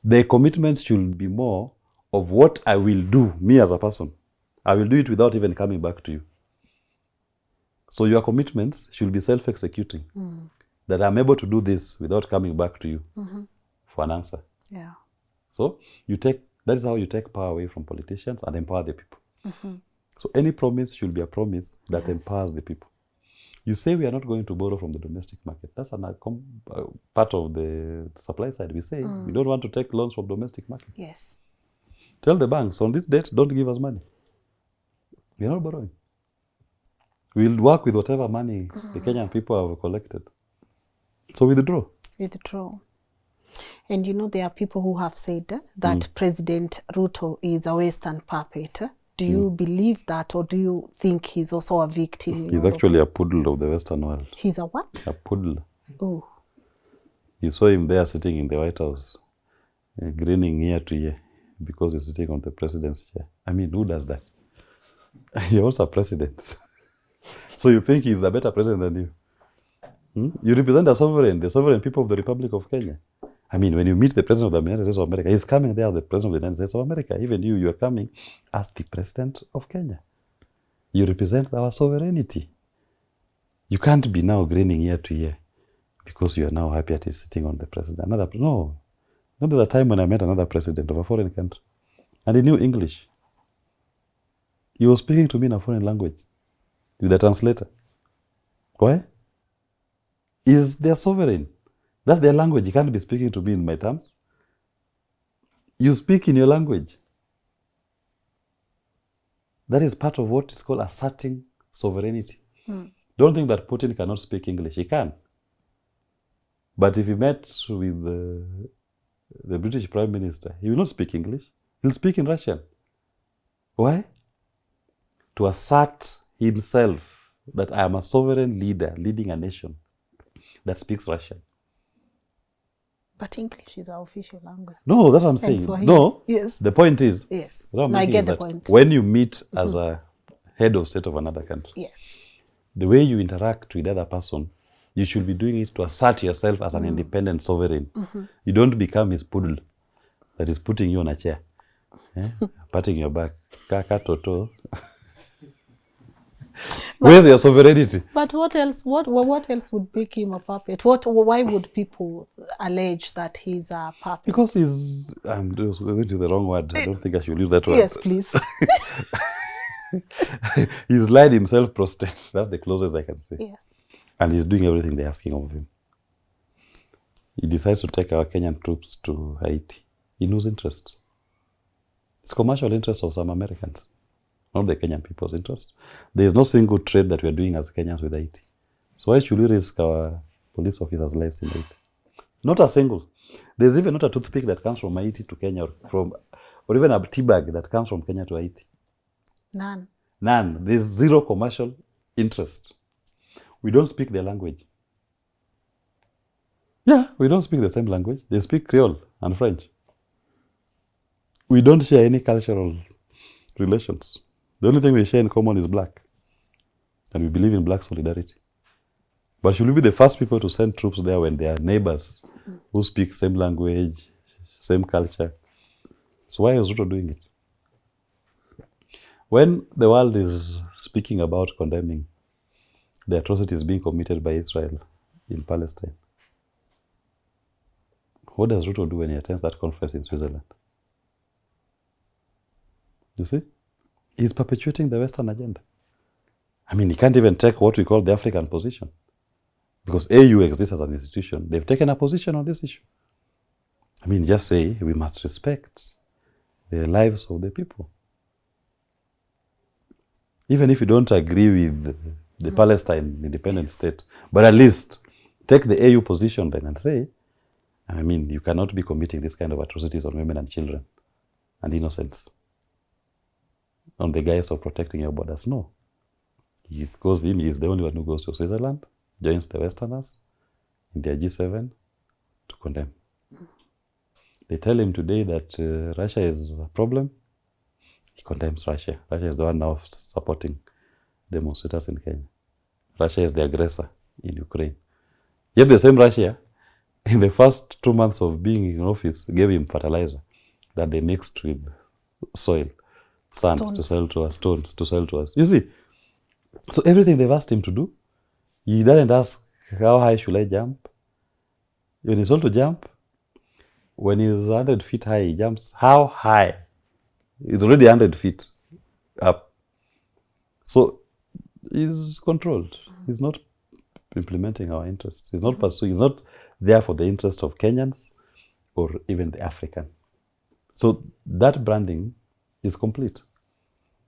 The commitments should be more of what I will do, me as a person. I will do it without even coming back to you. So your commitments should be self-executing. That I'm able to do this without coming back to you for an answer. Yeah. So that is how you take power away from politicians and empower the people. So any promise should be a promise that empowers the people. You say we are not going to borrow from the domestic market. That's part of the supply side. We say we don't want to take loans from domestic market. Yes. Tell the banks, on this debt, don't give us money. We are not borrowing. We'll work with whatever money the Kenyan people have collected. So withdraw. Withdraw. And you know, there are people who have said that President Ruto is a Western puppet. Do you believe that, or do you think he's also a victim? He's actually a poodle of the Western world. He's a what? A poodle. Oh. You saw him there sitting in the White House, grinning ear to ear because he's sitting on the president's chair. I mean, who does that? You're also a president. So you think he's a better president than you? You represent a sovereign, the sovereign people of the Republic of Kenya. I mean, when you meet the president of the United States of America, he's coming there as the president of the United States of America. Even you are coming as the president of Kenya. You represent our sovereignty. You can't be now grinning ear to ear because you are now happy that he's sitting on the president. No. Not the time when I met another president of a foreign country. And he knew English. He was speaking to me in a foreign language with a translator. Why? Is their sovereign. That's their language. You can't be speaking to me in my terms. You speak in your language. That is part of what is called asserting sovereignty. Don't think that Putin cannot speak English. He can. But if he met with the British Prime Minister, he will not speak English. He'll speak in Russian. Why? To assert himself that I am a sovereign leader leading a nation that speaks Russian. But English is our official language. No, that's what I'm saying. No, yes. The point is, yes. I get the point. When you meet as a head of state of another country, yes, the way you interact with the other person, you should be doing it to assert yourself as an independent sovereign. You don't become his poodle that is putting you on a chair, patting your back. Kaka toto. Where's your sovereignty? But what else? What else would make him a puppet? Why would people allege that he's a puppet? Because he's. I'm going to the wrong word. I don't think I should use that word. Yes, please. He's lied himself prostrate. That's the closest I can say. Yes. And he's doing everything they're asking of him. He decides to take our Kenyan troops to Haiti in whose interest? It's commercial interest of some Americans, not the Kenyan people's interest. There is no single trade that we are doing as Kenyans with Haiti. So why should we risk our police officers' lives in Haiti? Not a single. There's even not a toothpick that comes from Haiti to Kenya, or even a tea bag that comes from Kenya to Haiti. None. There's zero commercial interest. We don't speak their language. Yeah, we don't speak the same language. They speak Creole and French. We don't share any cultural relations. The only thing we share in common is black. And we believe in black solidarity. But should we be the first people to send troops there when they are neighbors who speak same language, same culture? So why is Ruto doing it? When the world is speaking about condemning the atrocities being committed by Israel in Palestine, what does Ruto do when he attends that conference in Switzerland? You see? He's perpetuating the Western agenda. I mean, he can't even take what we call the African position. Because AU exists as an institution. They've taken a position on this issue. I mean, just say we must respect the lives of the people. Even if you don't agree with the Palestine independent state, but at least take the AU position then and say, I mean, you cannot be committing this kind of atrocities on women and children and innocents on the guise of protecting your borders. No. He's the only one who goes to Switzerland, joins the Westerners in their G7 to condemn. They tell him today that Russia is a problem. He condemns Russia. Russia is the one now supporting demonstrators in Kenya. Russia is the aggressor in Ukraine. Yet the same Russia, in the first 2 months of being in office, gave him fertilizer that they mixed with soil, sand to sell to us, stones to sell to us. You see, so everything they've asked him to do, he doesn't ask, how high should I jump? When he's told to jump, when he's 100 feet high, he jumps how high? It's already 100 feet up. So he's controlled. He's not implementing our interests. He's not pursuing. He's not there for the interest of Kenyans or even the African. So that branding is complete.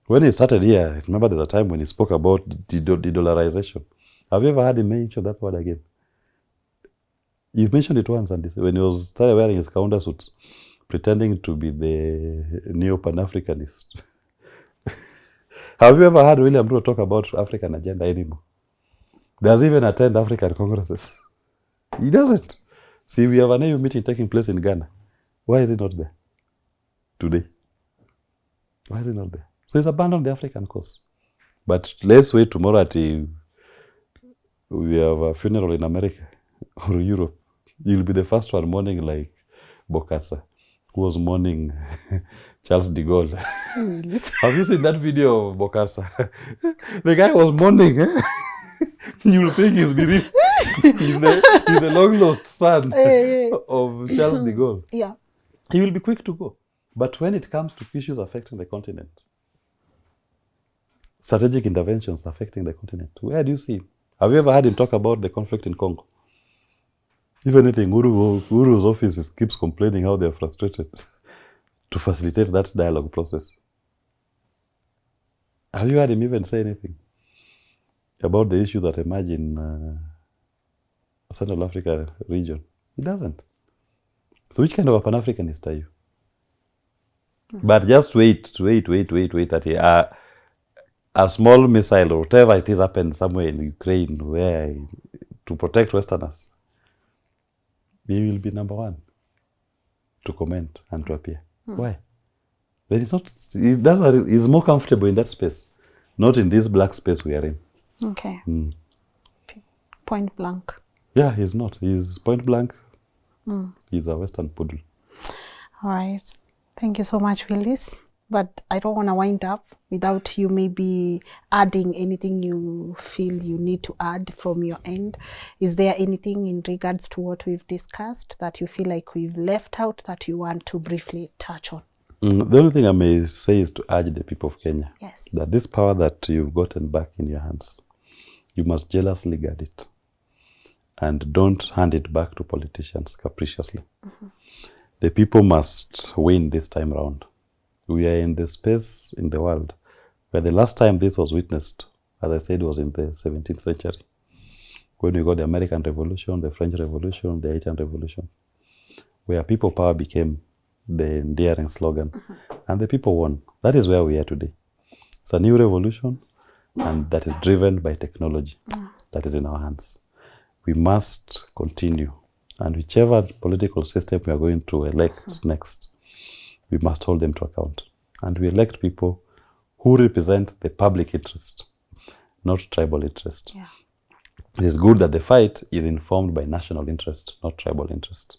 When he started here, I remember there's a time when he spoke about de-dollarization. Have you ever heard him mention that word again? He mentioned it once, and when he was started wearing his counter suits, pretending to be the neo-Pan-Africanist. Have you ever heard William Ruto talk about African agenda anymore? Does he even attend African congresses? He doesn't. See, we have an AU meeting taking place in Ghana. Why is he not there today? Why is he not there? So he's abandoned the African cause. But let's wait tomorrow until we have a funeral in America or Europe. You'll be the first one mourning like Bokassa, who was mourning Charles de Gaulle. Have you seen that video of Bokassa? The guy was mourning. You'll think he's bereaved. He's the long-lost son of Charles de Gaulle. Yeah. He will be quick to go. But when it comes to issues affecting the continent, strategic interventions affecting the continent, where do you see him? Have you ever heard him talk about the conflict in Congo? If anything, Uru's office keeps complaining how they're frustrated to facilitate that dialogue process. Have you heard him even say anything about the issue that emerge in Central Africa region? He doesn't. So which kind of a Pan-Africanist are you? But just wait that a small missile or whatever it is happened somewhere in Ukraine where to protect Westerners, he will be number one to comment and to appear. Why? Then he's more comfortable in that space, not in this black space we are in. Okay. Point blank. Yeah, he's not. He's point blank. He's a Western poodle. All right. Thank you so much, Willis. But I don't want to wind up without you maybe adding anything you feel you need to add from your end. Is there anything in regards to what we've discussed that you feel like we've left out that you want to briefly touch on? The only thing I may say is to urge the people of Kenya that this power that you've gotten back in your hands, you must jealously guard it. And don't hand it back to politicians capriciously. The people must win this time round. We are in the space in the world where the last time this was witnessed, as I said, was in the 17th century. When we got the American Revolution, the French Revolution, the Haitian Revolution, where people power became the endearing slogan. And the people won. That is where we are today. It's a new revolution, and that is driven by technology that is in our hands. We must continue. And whichever political system we are going to elect next, we must hold them to account. And we elect people who represent the public interest, not tribal interest. Yeah. It is good that the fight is informed by national interest, not tribal interest.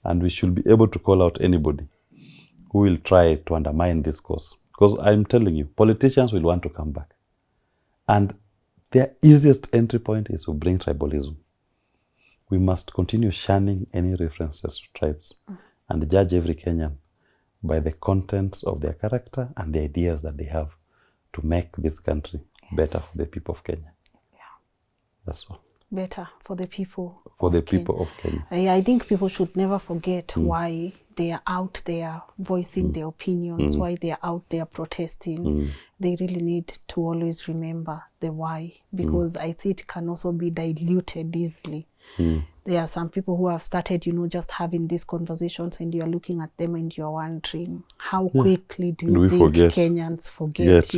And we should be able to call out anybody who will try to undermine this cause. Because I'm telling you, politicians will want to come back. And their easiest entry point is to bring tribalism. We must continue shunning any references to tribes and judge every Kenyan by the content of their character and the ideas that they have to make this country better for the people of Kenya. Yeah. That's all. Better for the people. For the people of Kenya. I think people should never forget why they are out there voicing their opinions, why they are out there protesting. They really need to always remember the why, because I see it can also be diluted easily. There are some people who have started, just having these conversations, and you're looking at them and you're wondering, how quickly do you think Kenyans forget,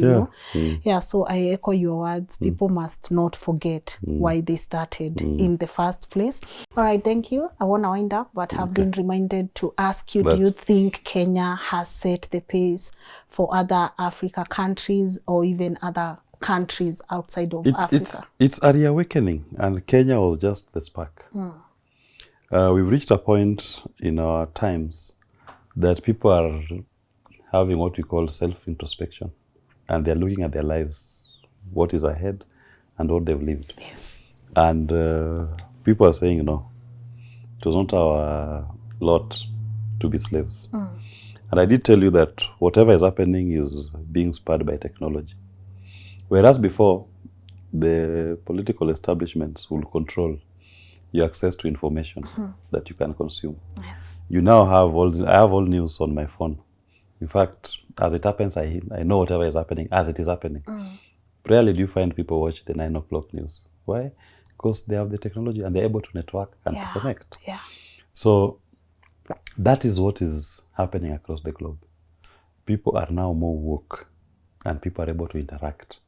Yeah, so I echo your words. People must not forget why they started in the first place. All right, thank you. I want to wind up, but have been reminded to ask you, do you think Kenya has set the pace for other Africa countries or even other countries outside of Africa? It's a reawakening, and Kenya was just the spark. We've reached a point in our times that people are having what we call self-introspection, and they're looking at their lives, what is ahead and what they've lived. Yes. And people are saying, it was not our lot to be slaves. And I did tell you that whatever is happening is being spurred by technology. Whereas before, the political establishments will control your access to information that you can consume. Yes. You now have I have all news on my phone. In fact, as it happens, I know whatever is happening as it is happening. Rarely do you find people watch the 9 o'clock news. Why? Because they have the technology and they're able to network and to connect. Yeah. So that is what is happening across the globe. People are now more woke and people are able to interact.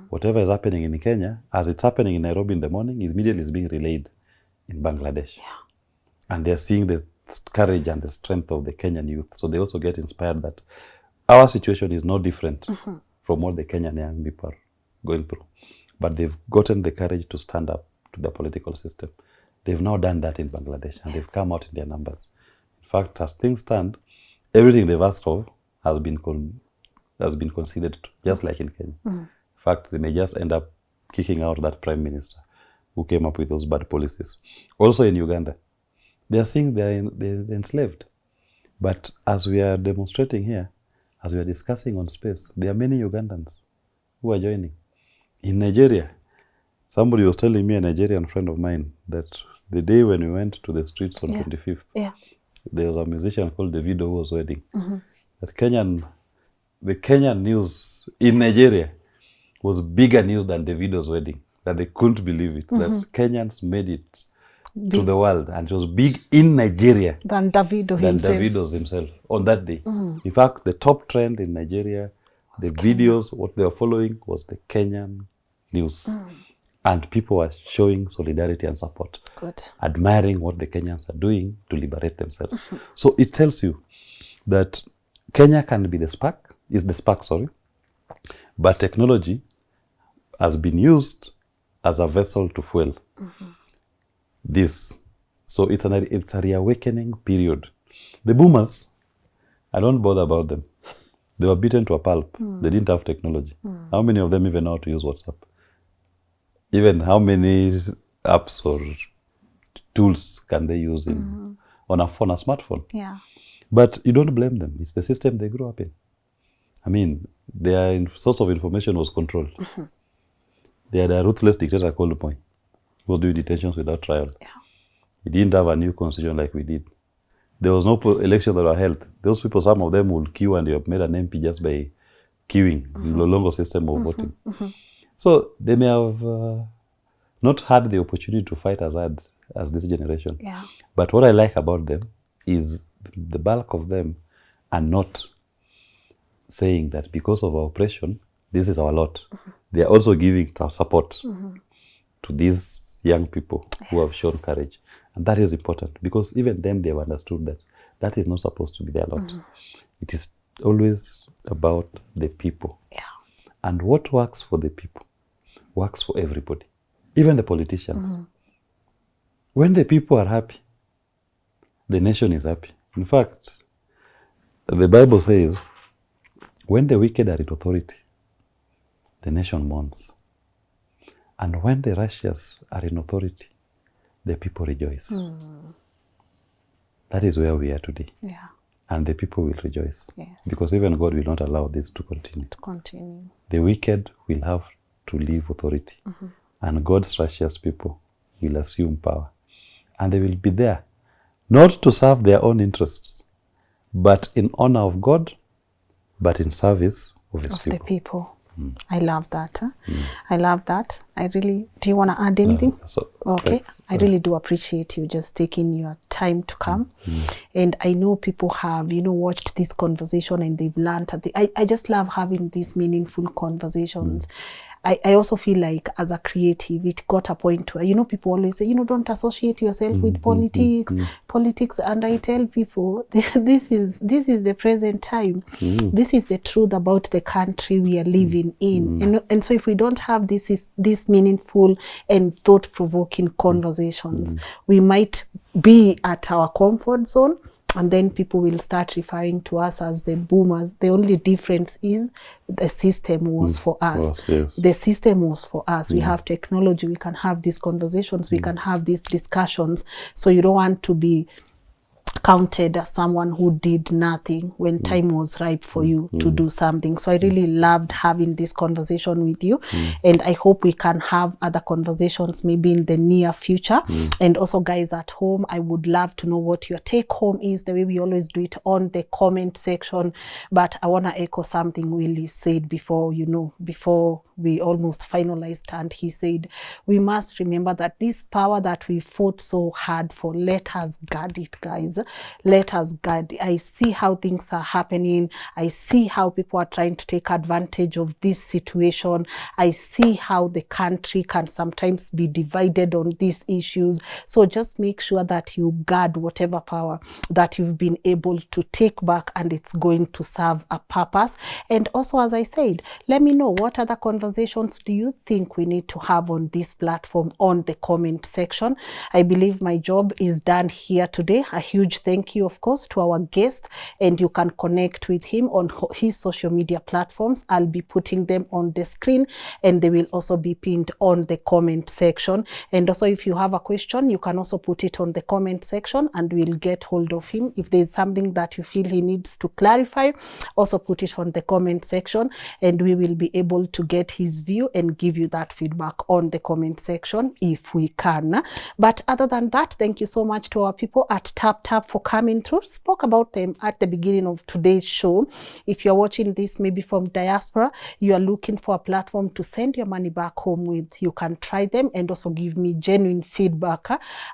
Whatever is happening in Kenya, as it's happening in Nairobi in the morning, immediately is being relayed in Bangladesh. Yeah. And they're seeing the courage and the strength of the Kenyan youth. So they also get inspired that our situation is no different from what the Kenyan young people are going through. But they've gotten the courage to stand up to the political system. They've now done that in Bangladesh and they've come out in their numbers. In fact, as things stand, everything they've asked for has been conceded, just like in Kenya. In fact, they may just end up kicking out that prime minister who came up with those bad policies. Also in Uganda, they are saying they're enslaved. But as we are demonstrating here, as we are discussing on space, there are many Ugandans who are joining. In Nigeria, somebody was telling me, a Nigerian friend of mine, that the day when we went to the streets on 25th, there was a musician called Davido who was wedding. That the Kenyan news in Nigeria was bigger news than Davido's wedding. That they couldn't believe it. That Kenyans made it to the world, and it was big in Nigeria than Davido's himself on that day. In fact, the top trend in Nigeria, the videos, what they were following was the Kenyan news. And people were showing solidarity and support, admiring what the Kenyans are doing to liberate themselves. So it tells you that Kenya can be the spark, but technology has been used as a vessel to fuel this. So it's a reawakening period. The boomers, I don't bother about them. They were beaten to a pulp. They didn't have technology. How many of them even know how to use WhatsApp? Even how many apps or tools can they use on a phone, a smartphone? Yeah. But you don't blame them. It's the system they grew up in. I mean, their source of information was controlled. They had a ruthless dictator called Moi, who was doing detentions without trial. Yeah. He didn't have a new constitution like we did. There was no election that were held. Those people, some of them will queue and they have made an MP just by queuing, no longer system of voting. So they may have not had the opportunity to fight as hard as this generation. Yeah. But what I like about them is the bulk of them are not saying that because of our oppression, this is our lot. They are also giving support to these young people who have shown courage. And that is important because even them, they have understood that that is not supposed to be their lot. It is always about the people. Yeah. And what works for the people works for everybody, even the politicians. When the people are happy, the nation is happy. In fact, the Bible says, when the wicked are in authority, the nation mourns. And when the righteous are in authority, the people rejoice. That is where we are today. Yeah. And the people will rejoice. Yes. Because even God will not allow this to continue. The wicked will have to leave authority. And God's righteous people will assume power. And they will be there, not to serve their own interests, but in honor of God, but in service of His people. The people. I love that. I love that. Do you want to add anything? Okay. I really do appreciate you just taking your time to come. And I know people have, watched this conversation and they've learned. I just love having these meaningful conversations. I also feel like as a creative, it got a point where, people always say, don't associate yourself with politics. And I tell people, this is the present time. This is the truth about the country we are living in. And so if we don't have these meaningful and thought-provoking conversations, we might be at our comfort zone. And then people will start referring to us as the boomers. The only difference is the system was for us. The system was for us. We have technology. We can have these conversations. We can have these discussions. So you don't want to be counted as someone who did nothing when time was ripe for you to do something. So I really loved having this conversation with you, and I hope we can have other conversations maybe in the near future. And also, guys at home, I would love to know what your take home is, the way we always do it on the comment section. But I want to echo something Willis said before, before we almost finalized, and he said, we must remember that this power that we fought so hard for, let us guard it, guys. Let us guard it. I see how things are happening. I see how people are trying to take advantage of this situation. I see how the country can sometimes be divided on these issues. So just make sure that you guard whatever power that you've been able to take back, and it's going to serve a purpose. And also, as I said, let me know what other conversations do you think we need to have on this platform on the comment section. I believe my job is done here today. A huge thank you, of course, to our guest, and you can connect with him on his social media platforms. I'll be putting them on the screen, and they will also be pinned on the comment section. And also, if you have a question, you can also put it on the comment section, and we'll get hold of him. If there's something that you feel he needs to clarify, also put it on the comment section, and we will be able to get his view and give you that feedback on the comment section if we can. But other than that, thank you so much to our people at TapTap for coming through. Spoke about them at the beginning of today's show. If you're watching this maybe from diaspora, you are looking for a platform to send your money back home with, you can try them and also give me genuine feedback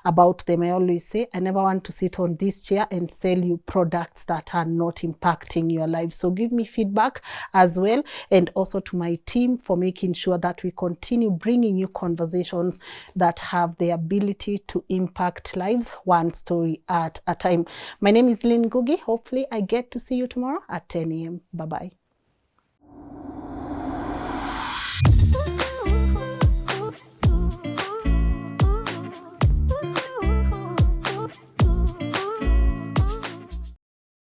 about them. I always say I never want to sit on this chair and sell you products that are not impacting your life. So give me feedback as well, and also to my team for making sure that we continue bringing you conversations that have the ability to impact lives one story at a time. My name is Lynn Ngugi. Hopefully I get to see you tomorrow at 10 a.m. Bye-bye.